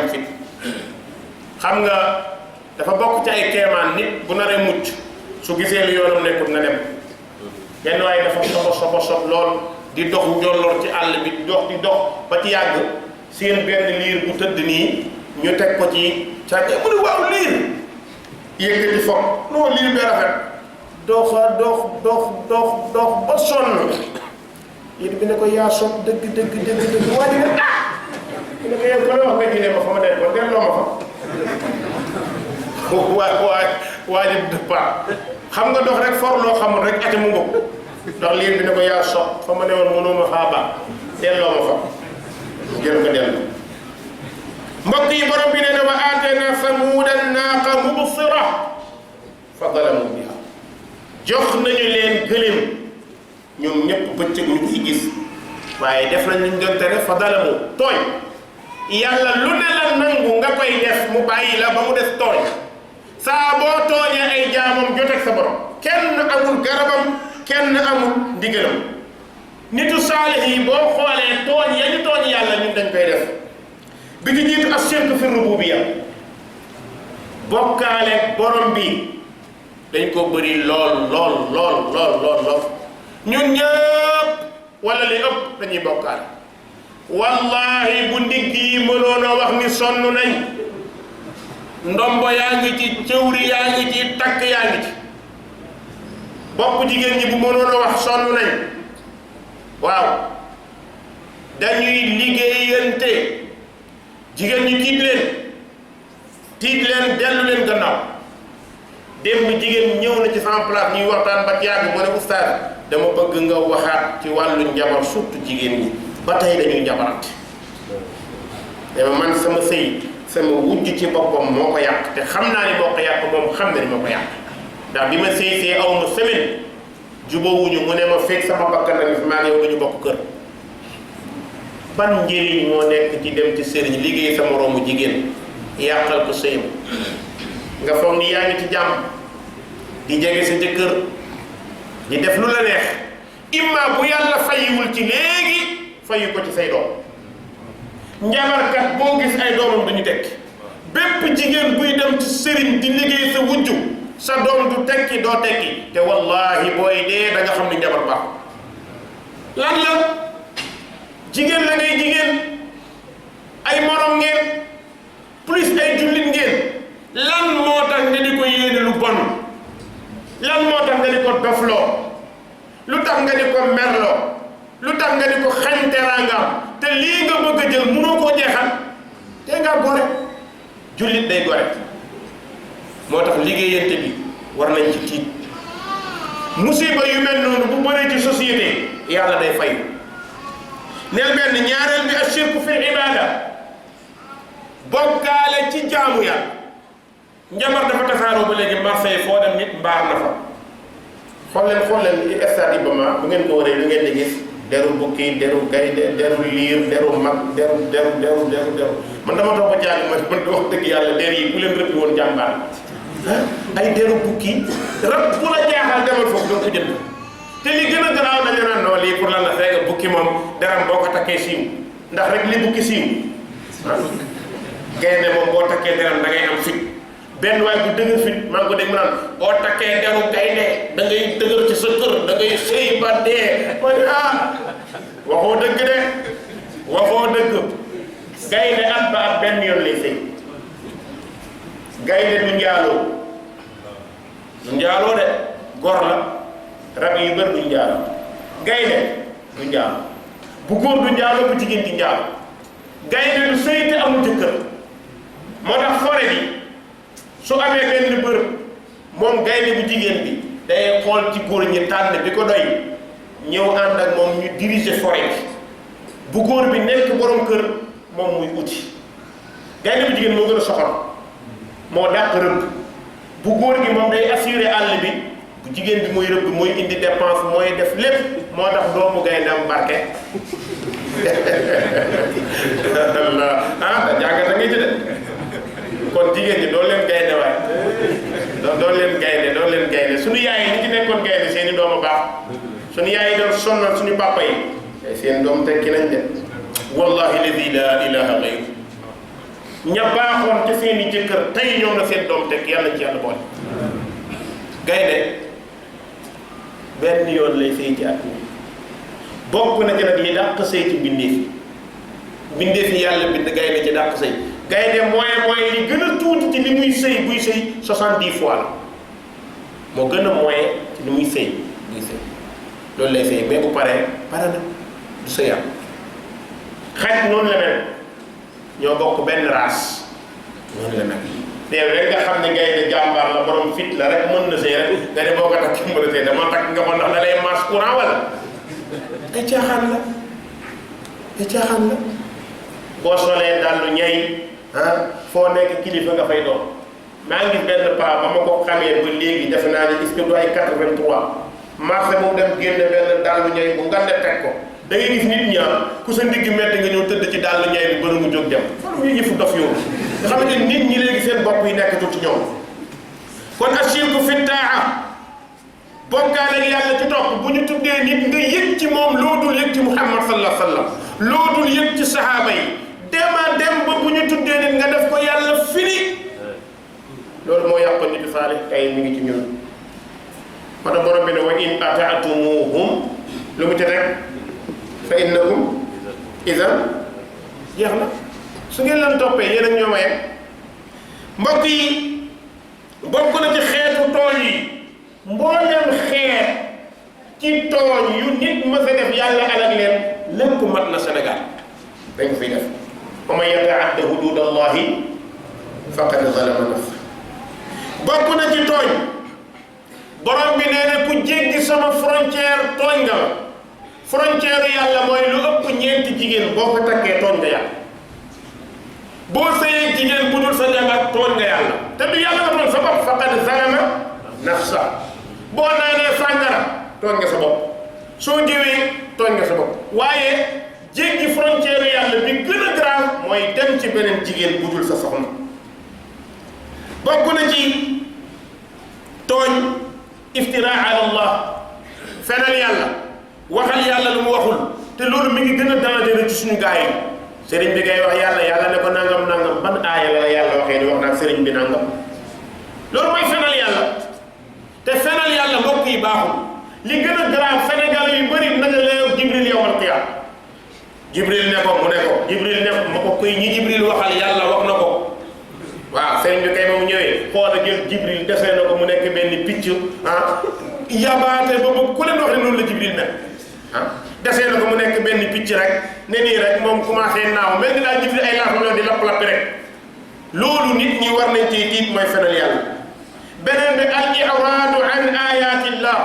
fit xam nga dafa bokk ci ay keemaan nit bu naree mucc su gisee lu yoonam nekkul na dem kenn waaye dafa sobo lool di dox njolloor ci àll bi di dox ba ci yàgg seen benn liir bu tëdd nii ñu teg ko ci càgge mu ne waaw liir yëkkati foog non liir bi rafet dox ba sonn liir bi ne ko yaa sob dëgg waa ji ne mu ne ko yow ko la wax nga jine ma fa ma nekk kon delloo ma fa waa ji dëppaat xam nga dox rek for loo xamul rek ate mu ngóob ndax liir bi ne ko yaa sob fa ma ne woon mënoo ma faa baax delloo ma fa jël ko dellu mbokk yi borom bi nee na wa aatayna samuuda naaqa mubsira fa zalamu biha jox nañu leen gëléem ñoom ñëpp bëccëg ñu koy gis waaye def nañ ñu doon tere fa zalamu tooñ yàlla lu ne la nangu nga koy def mu bàyyi la ba mu des tooñ saa boo tooñee ay jaamam joteeg sa borom kenn amul garabam kenn amul ndigalam nitu saalix yi boo xoolee tooñ ya ñu tooñ yàlla ñun dañ koy def bi ci jiitu ashirku fi rububiyya bokkaale borom bi dañ ko bëri lool ñun ñëpp wala li ëpp dañuy bokkaale wallahi bu ndigg yi mënoon a wax ni sonn nañ ndombo yaa ngi ci cëwri yaa ngi ci takk yaa ngi ci bopp jigéen ñi bu mënoon a wax sonn nañ waaw dañuy liggéeyante jigéen ñi tiit leen dellu leen gannaaw démb jigéen ñëw na ci sama place ñuy waxtaan ba yàgg mu ne oustaz dama bëgg nga waxaat ci wàllu njabar surtout jigéen ñi ba tey dañuy njabarante dama man sama sëy sama wujj ci boppam moo ko yàq te xam naa ni moo ko yàq moom xam na ni moo ko yàq ndax bi ma sëy aw ma semaine jubóowuñu mu ne ma fekk sama bakkan na fi maa ngi yow duñu bokk kër ban njëriñ moo nekk ci dem ci sëriñ liggéey sa moroomu jigéen yàqal ko sëyam nga foog ni yaa ngi ci jàmm di jege sa jëkkër di def lu la neex imma bu yàlla fayiwul ci léegi fayu ko ci say doom njabarkat boo gis ay doomam duñu tekki bépp jigéen buy dem ci sëriñ di liggéey sa wujju sa doom du tekki doo tekki te wallahi booy dee da nga xam ni njabar baax lan la jigéen la ngay jigéen ay morom ngeen plus ay jullit ngeen lan moo tax nga di ko yéene lu bon lan moo tax nga di ko dofloo lu tax nga di ko merloo lu tax nga di ko xañ teraangaam te lii nga bëgg a jël mënoo koo jeexal te nga gore jullit day gore moo tax liggéeyante bi war nañ ci tiit musiba yu mel noonu bu bëree ci société yàlla day fay neel benn. ñaareel bi ashirku fil ibada, bokkaale ci jaamu yàlla. njabar dafa tasaaroo ba léegi Marseille foo dem nit mbaar na fa. xool leen stade Iba Mar bu ngeen ko waree lu ngeen di gis deru bukki, deru gaynde, deru liir, deru mag, deru man dama toog ba jàng man wax dëgg yàlla der yi bu leen rëbbi woon jàmbaar ay deru bukki rab bu la jaaxal demal foofu doo ko jënd. te li gën a garaaw dañu naan non lii pour lan la fekk bukki moom deram boo ko takkee siiw ndax rek li bukki siiw gaynde moom boo takkee deram da ngay am fit. benn waay bu dëgër fit maa ngi ko dégg mu naan boo takkee deru gaynde da ngay dëgër ci sa kër da ngay sëy ba dee. ma ne waxoo dëgg de waxoo dëgg. gaynde at ba at benn yoon lay sëy. gaynde du njaaloo de gor la rab yu bëri du njaaloo. gaynde du njaaloo bu góor du njaaloo bu jigéen di njaaloo. gaynde du sëy te amul jëkkër. moo tax forêt bi su amee benn bërëb moom gaynde bu jigéen bi day xool ci góor ñi tànn bi ko doy ñëw ànd ak moom ñu diriger forêt bi. bu góor bi nekk borom kër moom muy uti. gaynde bu jigéen moo gën a soxor moo dàq rëbb. bu góor gi moom day assurer àll bi, bu jigéen bi muy rëbb mooy indi dépense mooy def lépp. moo tax doomu gaynde am barke. da jàngata ngay jëde kon jigéen ñi doon leen gaynde waay doon leen gaynde suñu yaay yi ñi ci nekkoon gaynde seeni doom a baax. suñu yaay yi doon sonnal suñu papa yi seen doom tekki nañ de wallahi ladi la ilaha gayru. ña baaxoon ca seeni jëkkër tey ñoom la seen doom tekki yàlla ci yàlla boole. gaynde benn yoon lay sëy ci at mi. bokk na ci nag li dàq sëy ci mbindeef yi yàlla bind gaynde ci dàq sëy. gaynde mooy li gën a tuuti ci li muy sëy buy sëy 70 fois la moo gën a moyen ci li muy sëy buy sëy loolu lay sëy. mais bu pare na du sëyam. xaj noonu la mel ñoo bokk benn race noonu la mel. teew rek nga xam ne gaynde jàmbaar la borom fit la rek mën na sëy rek nga ne boo ko takk mën a sëy dama takk nga ko ndax da lay marche courant wala ay caaxaan la. boo solee dallu ñay foo nekk kilifa nga fay doon. maa ngi gis benn paa ba ma ko xamee ba léegi defe naa ne est-ce que du ay 83 marché mu dem génne benn dallu ñay bu ngande teg ko. da ngay gis nit ñaa ku sa ndigg metti nga ñëw tëdd ci dallu ñay bi bëri mu jóg dem. fan muy yëfu dof yow nga xam ne nit ñi léegi seen bopp yi nekkatul ci ñoom. kon ashirku fi taa, bokkaale ak yàlla ci topp. bu ñu tuddee nit nga yëg ci moom loo dul yëg ci Muhammad sallallahu alayhi wa sallam, loo dul yëg ci sahaaba yi. dem ba bu ñu tuddee nit nga def ko yàlla fini. loolu moo yàq nit saalih tey mi ngi ci ñun. moo tax borom bi ne wa in ataatumuhum lu mu ci rek fa innahum idan jeex na. su ngeen leen toppee yéen ak ñoo mayee. mbokk yi bokk na ci xeetu tooñ yi. mboolem xeet ci tooñ yu nit mës a def yàlla alal leen lépp mat na Sénégal dañ ko fiy def. wa man yataadda huduudallahi faqad zalama nafsa. bokk na ci tooñ borom bi nee na ku jéggi sama frontière tooñ nga la. frontière yàlla mooy lu ëpp ñeenti jigéen boo ko takkee tooñ nga yàlla. boo sëyee jigéen bu dul sa jabar tooñ nga yàlla. te du yàlla nga tooñ sa bopp faqad zalama nafsa. boo naanee sàngara tooñ nga sa bopp. soo jëwee tooñ nga sa bopp. waaye jéggi frontière yàlla bi gën a grave mooy dem ci beneen jigéen bu dul sa soxna. bokk na ci tooñ iftira ala Allah, fenal yàlla, waxal yàlla lu mu waxul. te loolu mi ngi gën a dangereux ci suñu gaay yi. sëriñ bi ngay wax yàlla ne ko nangam ban aaya la yàlla waxee ni wax naag sëriñ bi nangam. loolu mooy fenal yàlla. te fenal yàlla mbokk yi baaxul. li gën a grave Sénégal yu bëri naga leew Jibril yawmal qiyaam. Jibril ne ko Jibril ne ma ko koy ñi Jibril waxal yàlla wax na ko. waaw sëriñ bi kay ma mu ñëwee xoola jël Jibril defee na ko mu nekk benn picc yabaate ba ku leen wax ne noonu la Jibril mel desee na ko mu nekk benn picc rek ne nii rek moom commencé naaw mel ni daal Jibril ay laafam ñoo di lapp-lappi rek. loolu nit ñi war nañ cee tiit mooy fenal yàlla. beneen bi al i'raadu an ayatillah,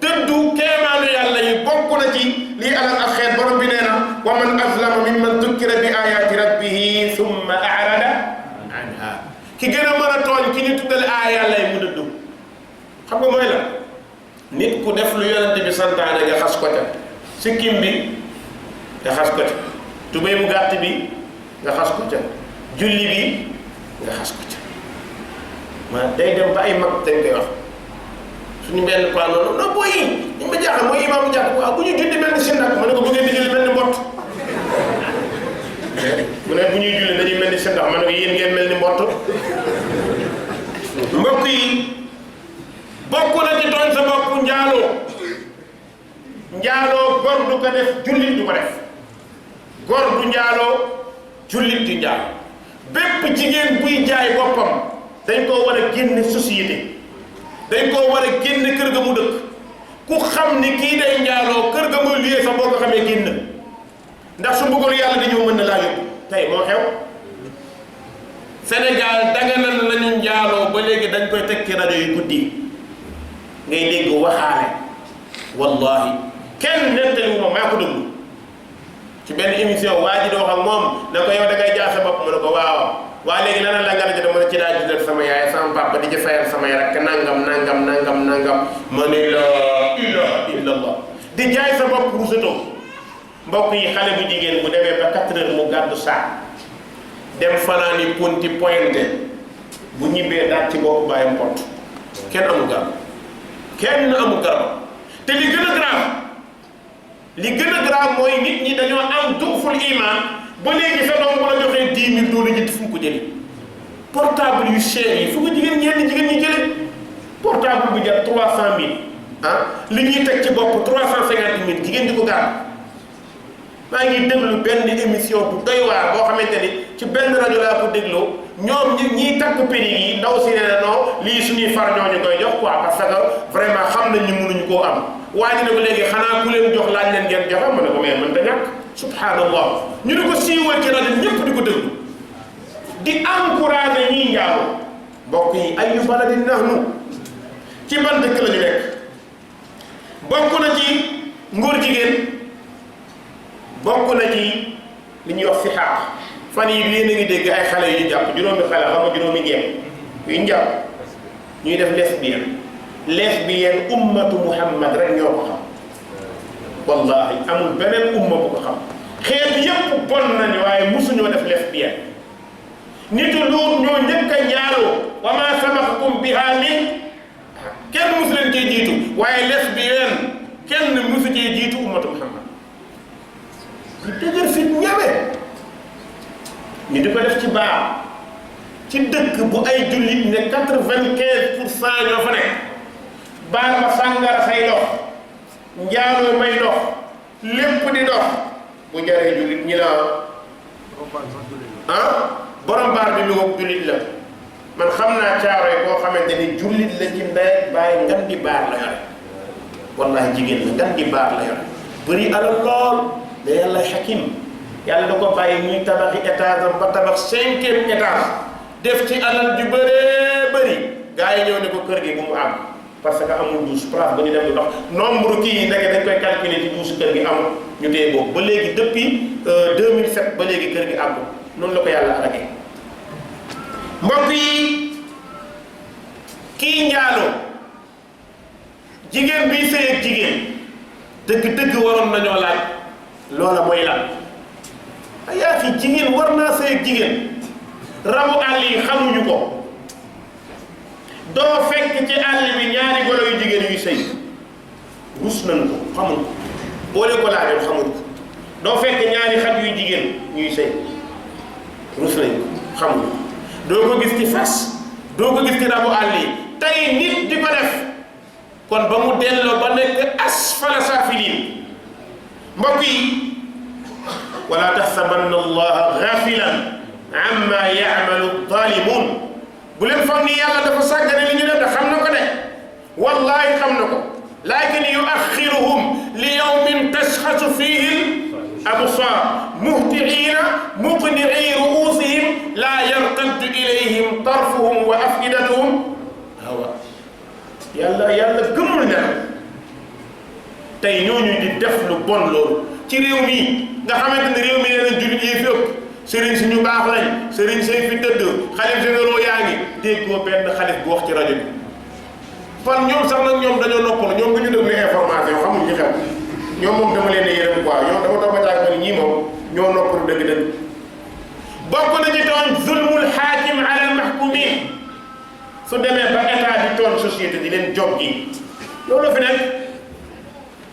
dëddu kéemaanu yàlla yi bokk na ci lii alal ak xeet. borom bi nee na wa man azlama mimman dukkira bi ayati rabbihi thumma a'rada anha ki gën a mën a tooñ ki ñu tuddal aaya lay mu dëddu xam nga mooy la nit ku def lu yonent bi santaane nga xas ko ca sikkim bi nga xas ko ca tubéy bu gàtt bi nga xas ko ca julli bi nga xas ko ca ma day dem ba ay mag dañ koy wax suñu benn paa noonu non booy yi ñu ma jaaxal mooy imaamu jàpp waaw bu ñu julli mel ni seen ma ne ko bu ngeen di julli mel ni mbott mu ne bu ñuy julli dañuy mel ni seen ma ne ko yéen ngeen mel ni mbott mbokk yi bokk na ci tooñ sa bopp njaaloo gor du ko def jullit du ko def gor du njaaloo jullit du njaaloo bépp jigéen buy jaay boppam dañ koo war a génne société dañ koo war a génne kër ga mu dëkk ku xam ni kii day njaaloo kër ga muy luyee sax boo ko xamee génn ndax su bëggoon yàlla dañoo mën na laa yóbbu tey moo xew Sénégal daganal nañu njaaloo ba léegi dañ koy teg ci rajo yu guddi ngay dégg waxaale wallahi kenn nettali wu ma maa ko déglu ci benn émission waa ji doo xam moom na ko yow da ngay jaa sa bopp mu ne ko waaw waa léegi lan la nga ne dama ci daa juddal sama yaay sama papa di ci fayal sama yaay rek nangam ma ne la ilaha illallah di jaay sa bopp rusatoo mbokk yi xale bu jigéen bu demee ba 4 heures mu gàddu saak dem fanaani ponti pointe bu ñibbee daal ci boppu bàyyam pot kenn amul garab te li gën a grave mooy nit ñi dañoo am duuful iman ba léegi sa doom bu la joxee 10 000 doolu ñetti fu mu ko jëlee portable yu cher yi fu ko jigéen ñi jëlee portable bu jar 300 000 li ñuy teg ci bopp 350 000 jigéen di ko gàtt. maa ngi déglu benn émission bu doy waar boo xamante ni ci benn rajo laa ko dégloo ñoom ñiy takk périg yi ndaw si ne non lii suñuy far ñoo ñu koy jox quoi parce que vraiment xam nañ ni mënuñu koo am waa ji ne ko léegi xanaa ku leen jox laaj leen ngeen joxe ma ne ko mais mën ta ñàkk subhanallah ñu ne ko siiwal ci rajo ñëpp di ko déglu di encouragé ñii njaaru mbokk yi ayu baladin nahnu ci ban dëkk la ñu nekk bokk na ci ngóor jigéen bokk na ci li ñuy wax si xaaq fan yi yéen a ngi dégg ay xale yu ñu jàpp juróomi xale xam nga juróomi ngeem yu ñu jàpp ñuy def lesbienne ummatu muhammad rek ñoo ko xam wallahi amul beneen umma bu ko xam xeet yépp bon nañu waaye musuñoo def lesbienne nitu luut ñoo njëkk a njaaloo wa ma sabaqakum biha min kenn musu leen cee jiitu waaye lesbienne kenn musu cee jiitu ummatu muhammad di dëgër fit ñawe ñu di ko def ci baar ci dëkk bu ay jullit ne 95% ñoo fa nekk baar ba sàngara say dox njaaloo may dox lépp di dox bu jaree jullit ñi la borom baar bi mi ngoog jullit la man xam naa caaroy koo xamante ni jullit la ci ndey bàyyi ngan di baar la yore wallahi jigéen la ngan di baar la yore bëri alal lool mais yàlla xakim yàlla da ko bàyyi muy tabaxi étage am ba tabax 5e étage def ci alal ju bëree bëri gars yi ñëw ne ko kër gi bu mu am parce que amul douche place ba ñu dem di dox nombre kii yi nekk dañ koy calculer ci douche kër gi amul ñu téye boobu ba léegi depuis 2007 ba léegi kër gi amul noonu la ko yàlla alagee mbokk yi kii njaaloo jigéen bi sëy ak jigéen dëgg-dëgg waroon nañoo laaj loola mooy lan ayaa fi jigéen war naa sëy ak jigéen rabu àll yi xamuñu ko doo fekk ci àll bi ñaari golo yu jigéen yuy sëy rus nañ ko xamuñ ko boole ko laajoon xamuñ ko doo fekk ñaari xat yuy jigéen ñuy sëy rus nañ ko xamuñ ko doo ko gis ci fas doo ko gis ci rabu àll yi tey nit di ko def kon ba mu delloo ba nekk asfala saafiliin mbokk yi wala taxsabanna allaha gaafilan amma ya'malu zalimun bu leen foog ni yàlla dafa sàggane li ñu def da xam na ko de wallahi xam na ko lakin yuaxiruhum li yawmin tashxasu fihi al-absar muhtiina muqni'i ru'usihim la yartaddu ilayhim tarfuhum wa afidatuhum hawa yàlla gëmul ne tey ñooñu di def lu bon loolu ci réew mi nga xamante ne réew mi nee na jullit yi fi ëpp sëriñ si ñu baax lañ sëriñ say fi tëdd xalif généraux yaa ngi déggoo benn xalif bu wax ci rajo bi fan ñoom sax nag ñoom dañoo noppalu ñoom du ñu déglu information xamuñ ñu xew ñoom moom dama leen a yërëm quoi ñoom dama toog ba caag ma ni ñii moom ñoo noppalu dëgg-dëgg bokk na ci tooñ zulmul xaakim ala al mahkumin su demee ba état di tooñ société di leen jog gi loolu fi nekk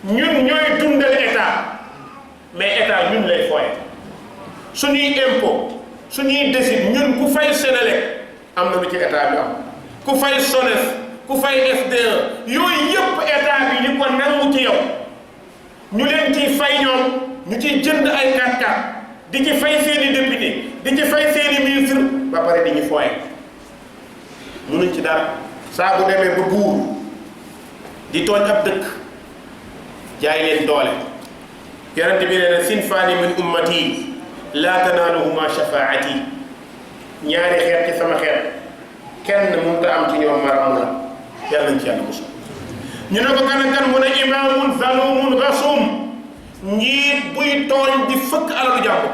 ñun ñooy dundal état mais état ñun lay fooye suñuy impôt suñuy décide ñun ku fay Sénélec am na lu ci état bi am ku fay SONES ku fay SDE yooyu yëpp état bi ñu ko nangu ci yow ñu leen ciy fay ñoom ñu ciy jënd ay 4x4 di ci fay seeni député di ci fay seeni ministre ba pare di ñu fooye mënuñ ci dara saa bu demee ba buur di tooñ ab dëkk jaay leen doole yonent bi nee na sinfaani min ummati laa tanaaluhuma shafaati ñaari xeet ci sama xeet kenn mënut a am ci ñoom maram la yàlla nañ ci yàlla mos ñu ne ko kan ak kan mu ne imaamun zalumun rasum njiit buy tooñ di fëkk alalu jàmbur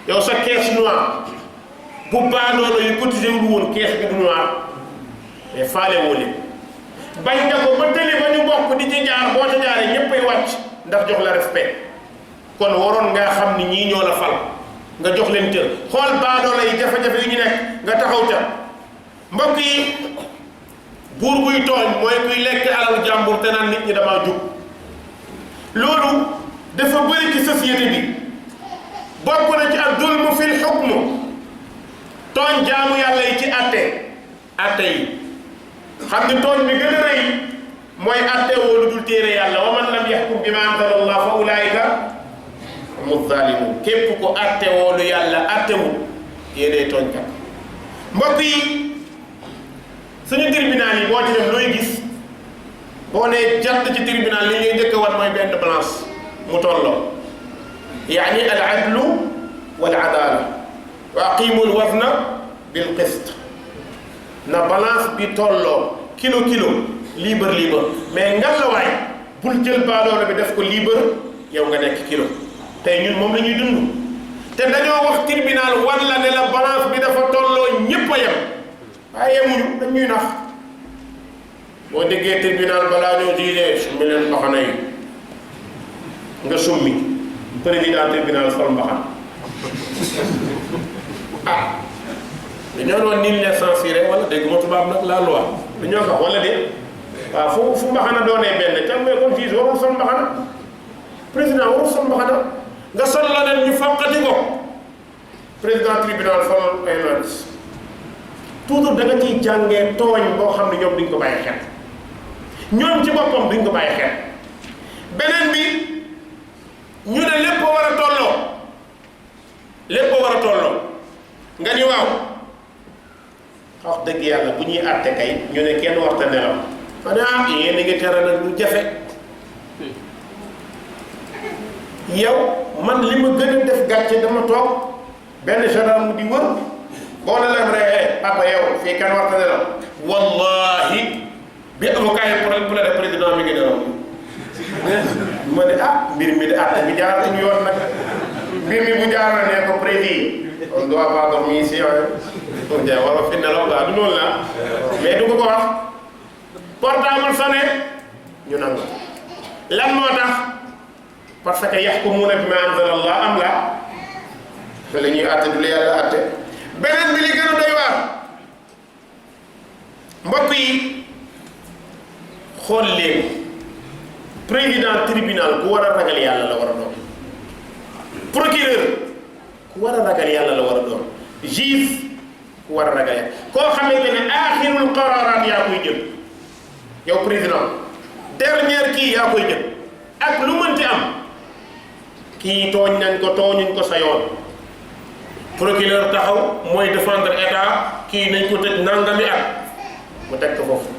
yow sa caisse noire bu baadoola yu cotisé wul woon caisse bi du noir mais faale woo leen bañ nga ko ba tëli ba ñu bokk di ci jaar boo ca jaaree ñëppay wàcc ndax jox la respect kon waroon ngaa xam ni ñii ñoo la fal nga jox leen tër xool baadoola yi jafe-jafe yu ñu nekk nga taxaw ca mbokk yi buur buy tooñ mooy kuy lekk alalu jàmbur te naan nit ñi damaa jub loolu dafa bëri ci société bi bokk na ci ak dulmu fil xukmu tooñ jaamu yàlla yi ci atte yi xam ni tooñ bi gën a rëy mooy atte woo lu dul téere yàlla wa man lam yaxkum bima anzala Allah fa ulaika humu zalimun képp ko atte woo lu yàlla attewul yéenay tooñkat mbokk yi suñu tribunal yi boo ci dem looy gis boo nee jàtt ci tribunal li ñuy njëkk a war mooy benn balance mu tolloo yaani al adlu wal adala wa aqimu al wazna bil qist na balance bi tolloo kilo libre mais ngalawaay bul jël baadoolo bi def ko libre yow nga nekk kilo tey ñun moom la ñuy dund te dañoo wax tribunal wala ne la balance bi dafa tolloo ñépp a yem waaye yemuñu dañ ñuy nax boo déggee tribunal balaa ñoo jiidee summi leen mbaxana yi nga summi président tribunal sol mbaxana dañoo doon nil les censuré wala dégg ma tubaab nag la loi dañoo ko wala de waaw fu mbaxana doonee benn ca mais kon juge warul sol mbaxana président warul sol mbaxana nga sol la leen ñu foqati ko président tribunal sol ay lois toujours da nga ciy jàngee tooñ boo xam ne ñoom duñ ko bàyyi xel ñoom ci boppam duñ ko bàyyi xel beneen bi ñu ne lépp war a tolloo nga ni waaw wax dëgg yàlla bu ñuy àtte kay ñu ne kenn warta nelaw ma ne yéen a ngi tere nag lu jafe yow man li ma gën a def gàcce dama toog benn gendarme di wër boo la leen ree papa yow fii kenn warta nelaw wallahi bi avocat yi pour la président mi ngi nelaw ma ne mbir mi de àtte bi jaar ñu yoon nag mbir mi bu jaarale ne ko président on doit pas dormir ici pour jaay war a fi nelaw gaa du noonu la mais du ko wax portable sonné ñu nangu lan moo tax parce que yaxkumuuna bimaa anzala Allah am la te la ñuy àtte du la yàlla àtte beneen bi li gën a doy waar mbokk yi xool leen président tribunal ku war a ragal yàlla la war a doon procureur ku war a ragal yàlla la war a doon juge ku war a ragal yàlla koo xamante ne aaxirul qaraaraat yaa koy jël yow président dernière kii yaa koy jël ak lu mënti am kii tooñ nañ ko tooñuñ ko sa yoon procureur taxaw mooy défendre état kii nañ ko tëj nangami at mu teg ko foofu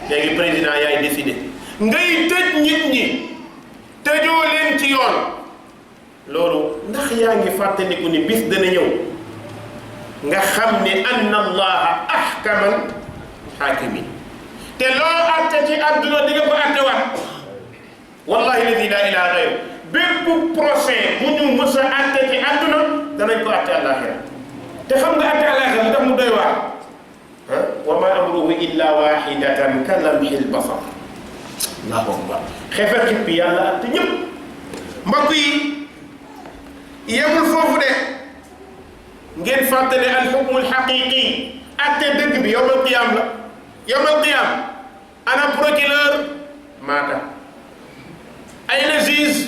léegi président yaay décidé ngay tëj nit ñi tëjoo leen ci yoon loolu ndax yaa ngi fàttaliku ni bis dana ñëw nga xam ni anna allaha ahkamal hakimin te loo atte ci àdduna di nga ko atte waat wallahi ladi la ilaha gayru bépp procès bu ñu mës a àtte ci àdduna danañ ko àtte àllaaxira te xam nga àtte àllaaxira li tax mu doy waar wa ma amruhu illa wahidatan ka lamhil basar allahu akbar xefe xippi yàlla àtte ñëpp mbokk yi yemul foofu de ngeen fàttale al hukmul haqiqi àtte dëgg bi yawmal qiyaam la yawmal qiyaam ana procureur maata ayna juge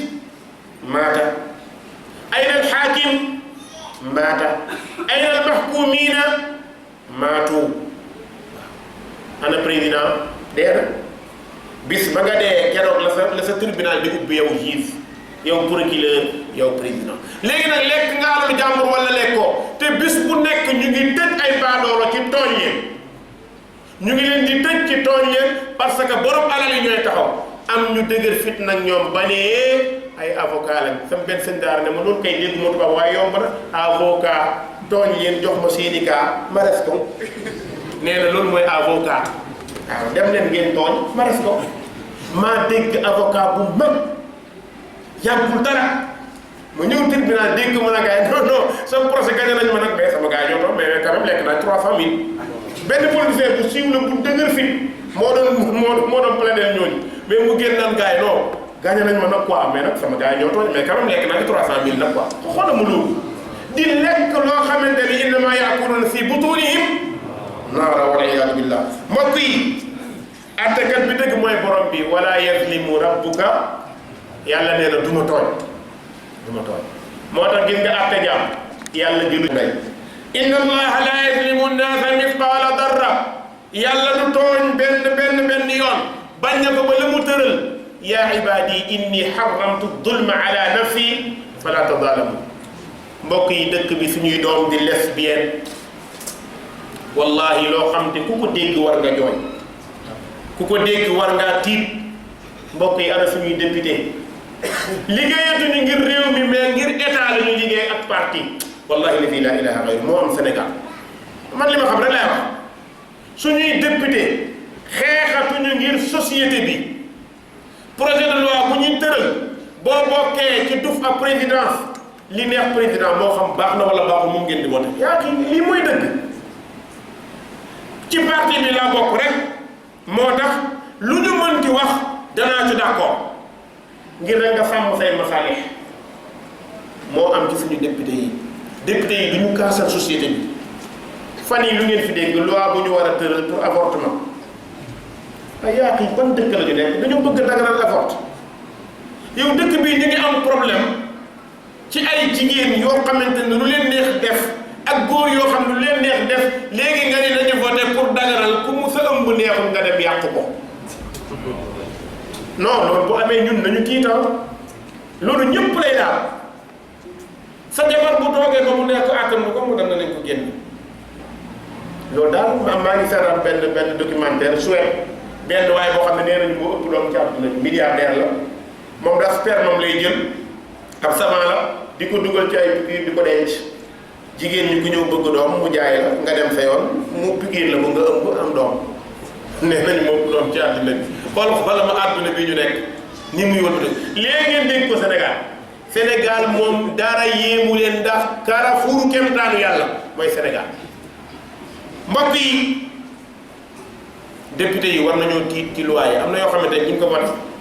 maata ayna al hakim maata ayna al mahkumina maatu ana président dee na bis ba nga dee keroog la sa tribunal di ubbi yow juge yow procureur yow président léegi nag lekk nga alalu jàmbur wala lekkoo te bis bu nekk ñu ngi tëj ay baadoolo ci tooñ leen ñu ngi leen di tëj ci tooñ leen parce que borom alal yi ñooy taxaw am ñu dëgër fit nag ñoom ba ne ay avocat lañ sama benn sëñ daara ne ma loolu kay dégg ma tubaab waaye yomb na avocat tooñ leen jox ma seeni kaa ma res ko nee na loolu mooy avocat waaw dem leen ngeen tooñ ma res ko maa dégg avocat bu mag yàggul dara ma ñëw tribunal dégg ma ne gars yi non sama procès gagné nañ ma nag mais sama gars yi ñoo toog mais quand même lekk naa 300 000 benn politicien bu siiw la bu dëgër fit moo doon plaider ñooñu mais mu génn naan gars yi non gagné nañ ma nag quoi mais nag sama gars yi ñoo toog mais quand même lekk naa ci 300 000 nag quoi xoolal ma loolu di lekk loo xamante ni innamaa ya'kuluuna fii butuunihim naara wal iyaadu billah mbokk yi attekat bi dëgg mooy borom bi wala yazlimu rabbuka yàlla nee na du ma tooñ moo tax gis nga atte jaam yàlla jëlu ngay inna allaha la yazlimu nnaasa mithqaala darra yàlla du tooñ benn yoon bañ na ko ba la mu tëral yaa ibaadi inni harramtu dulma ala nafsi fala tadalamu mbokk yi dëkk bi suñuy doom di lesbienne wallahi loo xam te ku ko dégg war nga jooy ku ko dégg war ngaa tiit mbokk yi ana suñuy député liggéeyatuñu ngir réew mi mais ngir état la ñu liggéey ak parti wallahi la ilaha illa ghayr moo am Sénégal man li ma xam rek laay wax suñuy député xeexatuñu ngir société bi projet de loi bu ñuy tëral boo bokkee ci duf ak présidence li neex président moo xam baax na wala baaxul moom ngeen di voté yaa kii lii mooy dëgg ci parti bi laa bokk rek moo tax lu ñu mënti wax danaa ci d'accord ngir rek nga sàmm say masaalix moo am ci suñu député yi du ñu kaasal société bi fan yi lu ngeen fi dégg loi bu ñu war a tëral pour avortement ay yaa kii ban dëkk la ñu nekk dañoo bëgg daganal avorte yow dëkk bii ñu ngi am problème ci ay jigéen yoo xamante ne lu leen neex def ak góor yoo xam ne lu leen neex def léegi nga ni nañu voté pour daganal ku mu sa ëmb neexul nga dem yàq ko non loolu bu amee ñun nañu tiital loolu ñëpp lay daal sa jabar bu toogee ba mu nekk àttan ko mu dem nañ ko génn loolu daal maa ngi seetaan benn documentaire Suède benn waaye boo xam ne nee nañu moo ëpp doom ci àdduna milliardaire la moom daa sperme lay jël ab savant la di ko dugal ci ay piqûre di ko denc jigéen ñi ku ñëw bëgg doom mu jaay la nga dem sa yoon mu piqûre la ba nga ëmb am doom nee nañu moo ëpp doom ci àdduna bi wala ma àdduna bi ñu nekk ni muy wëlbati léegi ngeen dégg ko Sénégal moom dara yéemu leen ndax Carrefour kemtaanu yàlla mooy Sénégal mbokk yi député yi war nañoo tiit ci loi yi am na yoo xamante ne ñu ngi ko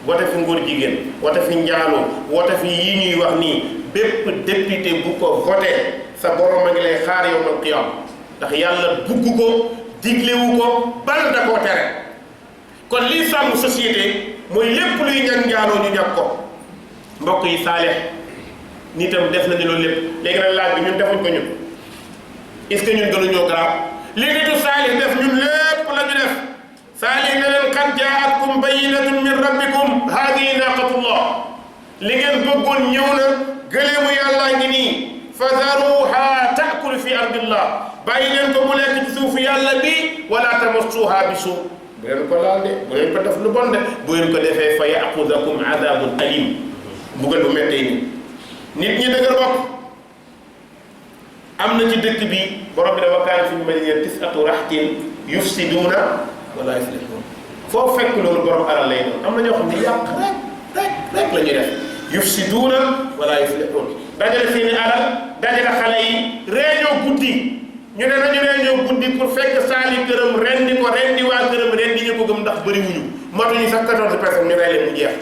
wote fi ngóor jigéen wote fi njaaloo wote fi yii ñuy wax nii bépp député bu ko voté sa borom a ngi lay xaar yawmal qiyaama ndax yàlla bugg ko diglewu ko bal da koo tere kon lii sàmm société mooy lépp luy ñag njaaloo ñu ñag ko mbokk yi Saalix nitam def nañu loolu lépp léegi nag laaj bi ñun defuñ ko ñun est-ce que ñun gënuñoo garaaw li nitu Saalix def ñun lépp la ñu def Saalix ne leen qad jaa'atkum bayyinatun min rabbikum haadihi naaqatullah li ngeen bëggoon ñëw na gëleemu yàllaa ngi nii fadaruha taakulu fi ardillah bàyyi leen ko mu lekk ci suufu yàlla bi wala tamassuha bi suu bu leen ko laal de bu leen ko def lu bon de bu leen ko defee fa yaaxudakum adabun alim mbugal bu méttee ni nit ñi dëgër bopp am na ci dëkk bi borom bi ne wa kaana fil madinati tis'atu rahtin yufsiduuna wala yuslihuun foo fekk loolu borom alal lay doon am na ñoo xam ne yàq rek la ñuy def yufsiduuna wala yuflihun dajale seeni alal dajale xale yi réunion guddi ñu ne nañu réunion guddi pour fekk saali këram rendi ko rendi waa këram rendi ñu ko gëm ndax bëri wuñu matuñu sax 14 personnes ñu rey leen mu jeex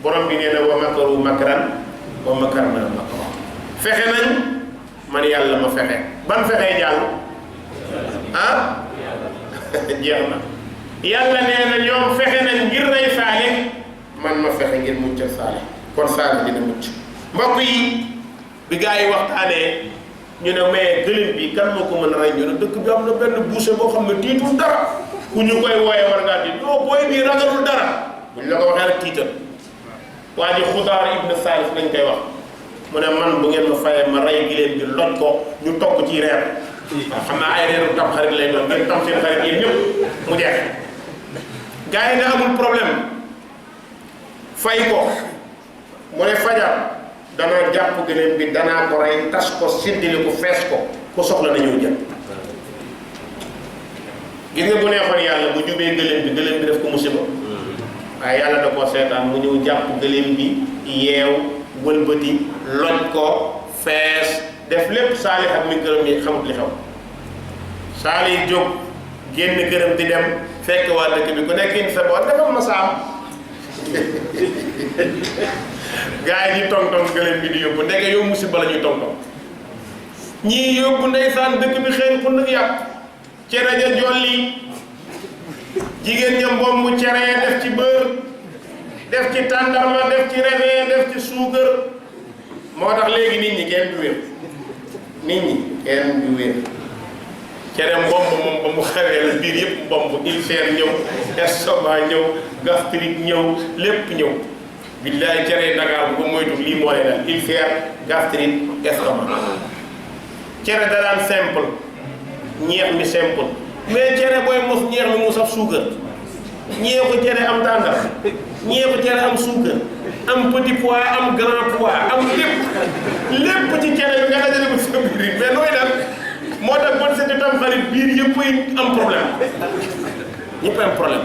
borom bi nee na wa makaru makran wa makarna makra fexe nañ man yàlla ma fexe ban fexee jàll ah jeex na yàlla nee na ñoom fexe nañ ngir rey Saalih man ma fexe ngir muccal Saalih kon Saalih dina mucc mbokk yi bi gars yi waxtaanee ñu ne mais gëlëm bi kan moo ko mën a rey ñu ne dëkk bi am na benn boucher boo xam ne tiitul dara ku ñu koy wooyee war ngaa di non booy bii ragalul dara buñ la ko waxee rek tiital waa ji Xudaar ibn Saalih lañ koy wax mu ne man bu ngeen ma fayee ma rey gëlëm bi loj ko ñu togg ci reer waaw xam naa ay reeru tam xarit lay doon ngeen tam seen xarit yéen ñëpp mu jeex gars yi nga amul problème fay ko mu ne fajar danaa jàpp gëléem bi danaa ko rey tas ko séddale ko fees ko ku soxla na ñëw jël gis nga bu neexoon yàlla bu jubee gëléem bi def ko musiba waaye yàlla da koo seetaan mu ñëw jàpp gëléem bi yeew wëlbati loj ko fees def lépp Saalih ak mi gërëm yi xamut li xew Saalih jóg génn gërëm di dem fekk waa dëkk bi ku nekk indi sa boor defal ma saam gaa yi ñuy tong-tong gëléem bi di yóbbu ndeke yow musiba la ñuy tong-tong ñii yóbbu ndeysaan dëkk bi xëy ku nekk yàpp cere ja jolli jigéen ña mbomb cere def ci beurre def ci tàndarma def ci raisin def ci suukar moo tax léegi nit ñi kenn du wér nit ñi kenn du wér cere mbomb moom ba mu xewee la biir yëpp mbomb ulcère ñëw estomac ñëw gastrique ñëw lépp ñëw billaay cere Dakar bu ko moytu lii moo lay dal ulcère gastrique estomac cere da daan simple ñeex mi simple mais cere booy mos ñeex mi mu saf suukar ñee ko cere am tàndar ñee ko cere am suukar am petit pois am grand pois am lépp ci cere bi nga dajale ko sa biir mais nooy dal moo tax bon seeti tam xarit biir yëpp am problème ñëpp am problème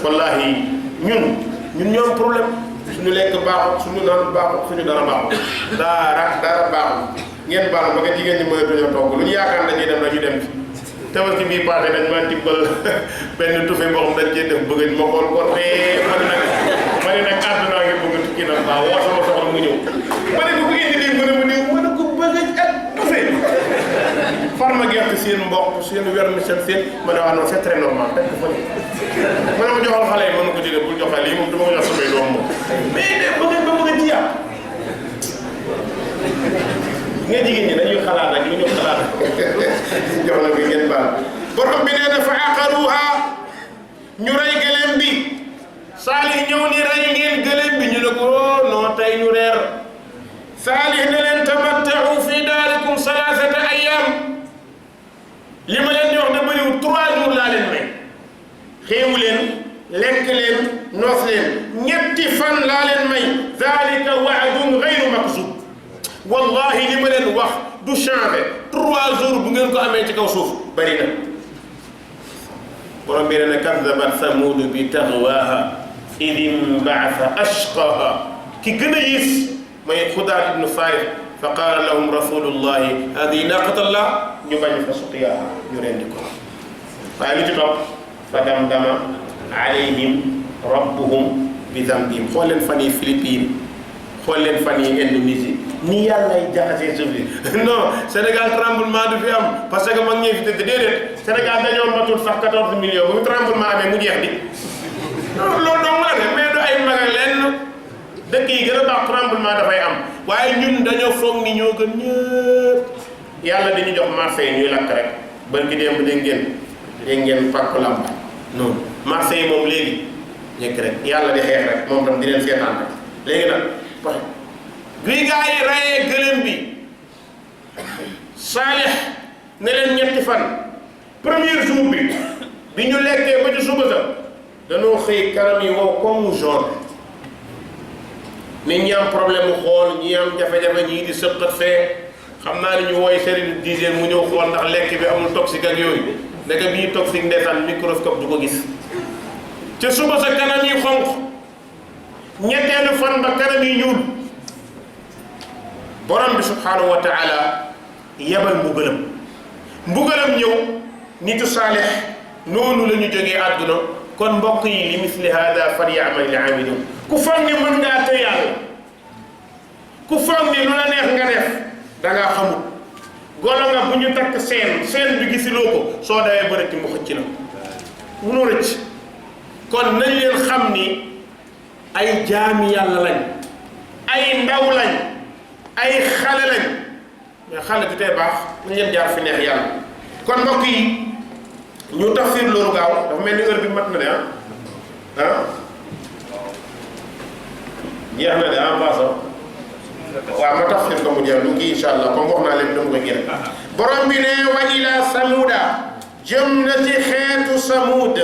wallahi ñun ñoo am problème suñu lekk baaxul suñu naan baaxul suñu dara baaxul dara baaxul ngeen baax ba nga jigéen ñi mën a dañoo togg lu ñu yaakaar dañuy dem rek ñu dem ci tabaski bii passé dañ ma tibbal benn tufe boo xam dañ cee def bëgg ma xool ko ree ma ne nag àdduna ngi bëgg tukki nag waaw woo sama soxla mu ñëw ma ne ko ko indi lii mën a mu néew ma ne ko bëgg ak tufe far ma gerte seen mboq seen vermicelle seen ma ne waa non c'est très normal teg ko fa ma ne ma joxal xale yi mën na ko jëlee bul joxal lii moom du ma ko jox samay doom moom mais de bëgg ba bëgg ci yàpp nga jigéen ñi dañuy xalaat rek lu ñu xalaat jox la bi ngeen baal borom bi nee na fa aqaruha ñu rey gëléem bi Saalih ñëw ni rey ngeen gëléem bi ñu ne ko non tey ñu reer Saalih ne leen tamatta'u fi daarikum salaasata ayyaam li ma leen di wax da bëriwul 3 jours laa leen may xéewu leen lekk leen noos leen ñetti fan laa leen may zaalika wa'dun ghayru makzub wallahi li ma leen wax du changé 3 jours bu ngeen ko amee ci kaw suuf bari na borom bi ne kaddabat Samuud bi taghwaaha idh inba'atha ashqaaha ki gën a yées mooy Xudaar ibnu Saalih fa qaala lahum rasulullahi hadihi naaqatullah ñu bañ fa suqyaaha ñu rendi ko waaye lu ci topp fa damdama alayhim rabbuhum bi dambihim xool leen fan yi Philippines xool leen fan yi Indonésie ni yàlla ay jaxasee suuf si non Sénégal tremblement du fi am parce que mag ñee fi tëdd déedéet Sénégal dañoo matul sax 14 millions bu tremblement amee mu jeex di non loolu doo mën a def mais du ay mag ak lenn dëkk yi gën a baax tremblement dafay am waaye ñun dañoo foog ni ñoo gën ñëpp yàlla dañuy jox marché yi ñuy lakk rek bërki démb dégg ngeen pàkku làmba noonu marché yi moom léegi ñekk rek yàlla di xeex rek moom tam di leen seetaan rek léegi nag bi gaa yi rayee gëléem bi Saalih ne leen ñetti fan premier jour bi ñu lekkee ba ci suba sa dañoo xëy kanam yi wow comme jaune nit ñi am problème mu xool ñi am jafe-jafe ñii di sëqat fee xam naa ni ñu woy service d'hygiène mu ñëw xool ndax lekk bi amul toxique ak yooyu ndeke bii toxique ndeysaan microscope du ko gis ca suba sa kanam yi xonq ñetteelu fan ba kanam yi ñuul borom bi subhanahu wa taala yebal mbugalam ñëw nitu saalix noonu la ñu jógee àdduna. kon mbokk yi li misli hada falyamal aamilun ku foog ne mën ngaa tëy yàlla ku foog ne lu la neex nga def da ngaa xamul golo nga bu ñu takk seen bi gisuloo ko soo dawee bërëti mu xëcc la munoo rëcc. kon nañ leen xam ni ay jaami yàlla lañ ay ndaw lañ ay xale lañ mais xale bi tey baax nañ leen jaar fi neex yàlla. kon mbokk yi ñu tafsir loolu gaaw dafa mel ni heure bi mat na de jeex na de façon waaw ma tafsir ko mu jeex lu kii incha allah comme wax naa leen dama ko génn. borom bi ne wa ila samuda jëm na ci xeetu samud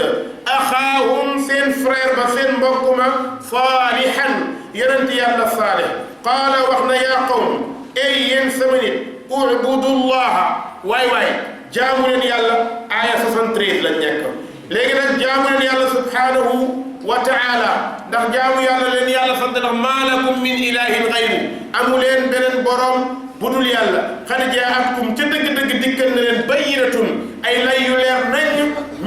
axaahum seen frère ba seen mbokk ma saalihan yonent yàlla saalih qaala wax na yaa qawm ey yéen sama nit ubudullaha waay jaamu leen yàlla aaya 73 lañ nekk léegi nag jaamu leen yàlla subhanahu wa taala ndax jaamu yàlla leen yàlla sant ndax maa lakum min ilahin gayru amu leen beneen borom budul yàlla xad jaatkum ca dëgg-dëgg dikkal na leen bayyinatun ay lay yu leer nañ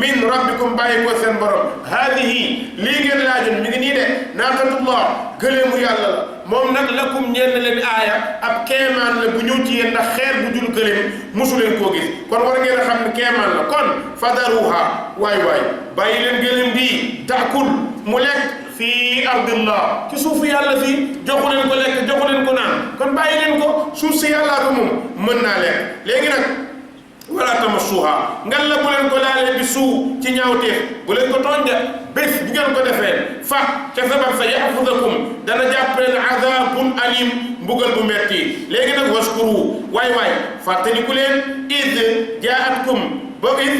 min rabbikum bàyyi ko seen borom haadihi lii ngeen laajoon mi ngi nii de naaqatullah gëleemu yàlla la moom nag lakum ñeen leen aaya ab keemaan la bu ñëw ci yéen ndax xeer bu dul gëleem mosu leen koo gis kon war ngeen a xam ne keemaan la kon fadaruha waay bàyyi leen gëleem bii taakul mu lekk fii ardillah ci suufu yàlla fii joxu leen ko lekk joxu leen ko naan kon bàyyi leen ko suuf si yàllaa ko moom mën naa lekk léegi nag wala tamassuha ngan la bu leen ko laalee bi suu ci ñaawteef bu leen ko tooñ de bés bu ngeen ko defee fa ca sabab sa yaxudakum dana jàpp leen azabun alim mbugal bu metti léegi nag waskuru waay fàttaliku leen id jaatkum ba id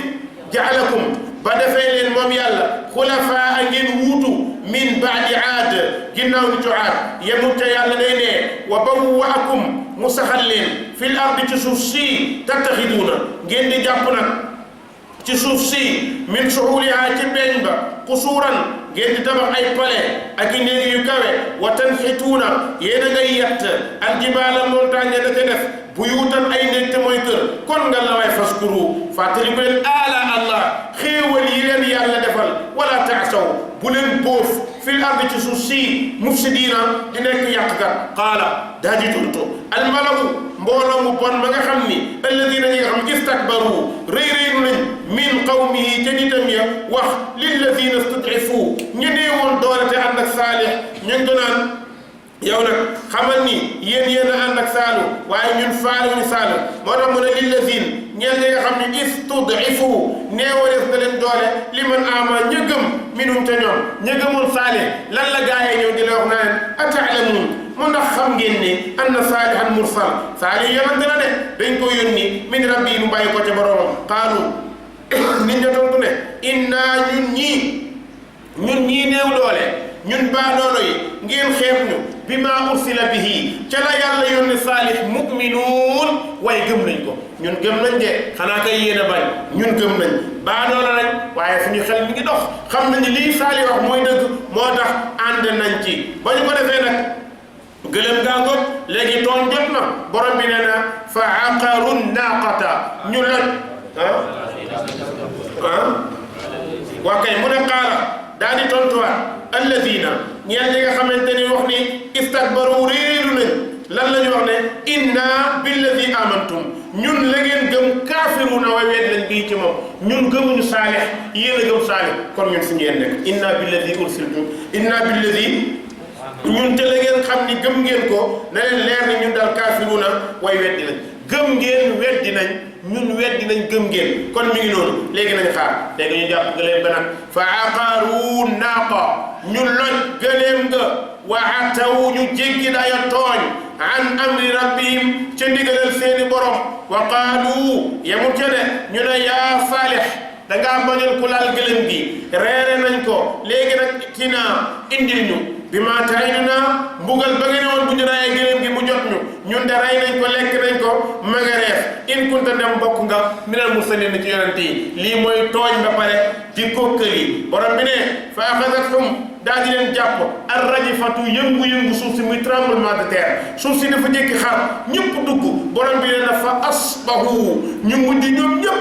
jaalakum ba defee leen moom yàlla xulafaa ngeen wuutu min baadi aad ginnaaw nitu aad yemut ca yàlla day ne wa bawwaakum mu saxal leen fil ardi ci suuf si tattaxiduuna ngeen di jàpp nag ci suuf si min suhuliha ci beeñ ba qusuuran ngeen di tabax ay palais ak i néeg yu kawe wa tanxituuna yéen a ngay yett aljibaala montagne da ca def buyuutan ay néeg te mooy kër kon nga la way faskuru fàttali ko leen ala allah xéewal yi leen yàlla defal wala taasaw bu leen bóof fil ardi ci suuf si mufsidiina di nekk yàqkat qaala daa di tontu almalaku mbooloo mu bon ma nga xam ni alladina ñi nga xam istakbaru réyréylu nañ min qawmihi ca nitam ya wax lilladina stud'ifu ñu néewoon doole te ànd ak saalix ñu ngi naan yow nag xamal ni yéen a ànd ak saalu waaye ñun faaluñu saalu moo tax mu ne lilladina ñeel ñi nga xam ne istud'ifu néewalees na leen doole li man ama ña gëm minum ca ñoom ña gëmul saalix lan la gaa yi ñëw di la wax naa leen ata'lamun mu ndax xam ngeen ne anna saalihan mursal saalih yonante la de dañ ko yónni min rabbi mu bàyyi ko ca boroomam qaalu nit ña tontu ne inna ñun ñii néew doole ñun baadoolo yi ngeen xeeb ñu bi ma ursila bihi ca la yàlla yónni saalih mu'minuun waaye gëm nañ ko ñun gëm nañ de xanaa kay yéen a bañ ñun gëm nañ baadoolo lañ waaye suñu xel mi ngi dox xam nañu lii saalih wax mooy dëgg moo tax ànd nañ ci ba ñu ko defee nag gëlëm gaa ngoog léegi toon jot na borom bi nee na fa aqaru naaqata ñu loj waa kay mu ne qaala daal di tontuwaat alladina ñeel ñi nga xamante ni wax ni istakbaru réeru nañ lan la ñu wax ne inna billadi amantum ñun la ngeen gëm kaafiruna way weet lañ bii ci moom ñun gëmuñu saalix yéen a gëm saalix kon ñun fi ngeen nekk inna billadi ursiltum inna billadi ñun te la ngeen xam ni gëm ngeen ko na leen leer ni ñun daal kaafiruna way weddi nañ gëm ngeen weddi nañ ñun weddi nañ gëm ngeen kon mi ngi noonu léegi nañ xaar léegi ñu jàpp gëleem ga nag fa aqaru naaqa ñu loj gëleem nga wa atawu ñu jéggi daya tooñ an amri rabbihim ca ndigalal seeni borom wa qaalu yemut ca de ñu ne yaa saalix dangaa bañoon ku laal gëleem gi reere nañ ko léegi nag ci naa indil ñu bi maa ta'iduna mbugal ba ngeen woon bu ñu rayee gëléem gi mu jot ñu ñun de rey nañ ko lekk nañ ko ma nga reef in kunta dem bokk nga minal mursalin ci yonent yi lii mooy tooñ ba pare di kokkali borom bi ne fa axadathum daal di leen jàpp ar rajifatu yëngu-yëngu suuf si muy tremblement de terre suuf si dafa jékki xar ñëpp dugg borom bi nee na fa asbahu ñu mujj ñoom ñëpp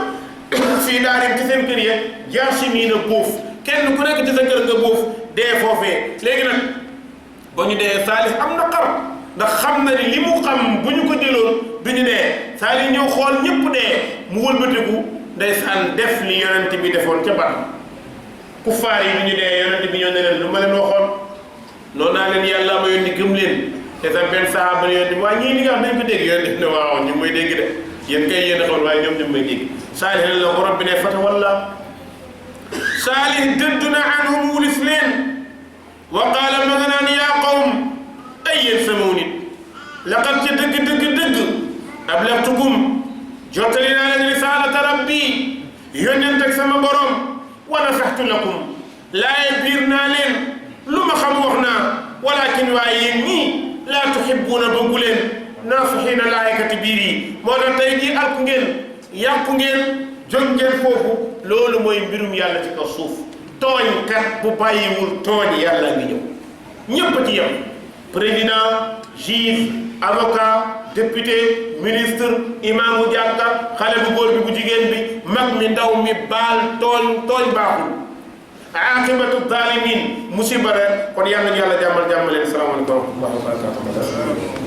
fii daarim ci seen kër ya jaasimiina bóof kenn ku nekk ci sa kër nga bóof dee foofee léegi nag ba ñu dee Saalih am na xar ndax xam na ni li mu xam bu ñu ko jëloon du ñu dee Saalih ñëw xool ñëpp dee mu wëlbatiku ndeysaan def li yonent bi defoon ca ban kuffaar yi du ñu dee yonent bi ñoo ne leen lu ma leen waxoon noonu naa leen yàlla ma yónni gëm leen te sa benn sahaaba ne yonent bi waaye ñii li nga xam dañ ko dégg yonent ne waaw ñu may dégg de yéen kay yéen a xool waaye ñoom ñu may dégg Saalih la borom bi ne fatawalla Saalih dëddu na anhum wulis leen wa qaala ma nga naan yaa qawm ay yéen sama nit laqad ca dëgg ablagtukum jottali naa leen risaalata rabbi yónnent ak sama borom wa nasaxtu lakum laaye biir naa leen lu ma xam wax naa walakin waaye yéen ñii laa tuhibbuuna bëggu leen naasixiina laayekati biir yi moo tax tey jii alku ngeen yàqu ngeen jóg ngeen foofu loolu mooy mbirum yàlla ci kaw suuf tooñkat bu bàyyiwul tooñ yàlla ngi ñëw ñëpp ci yem président juge avocat député ministre imaamu jàkka xale bu góor bi bu jigéen bi mag mi ndaw mi baal tooñ baaxul aqibatu zalimin musiba rek kon yàlla ñu yàlla jàmmal leen salaamaaleykum wa rahmatullahi wa barakatuh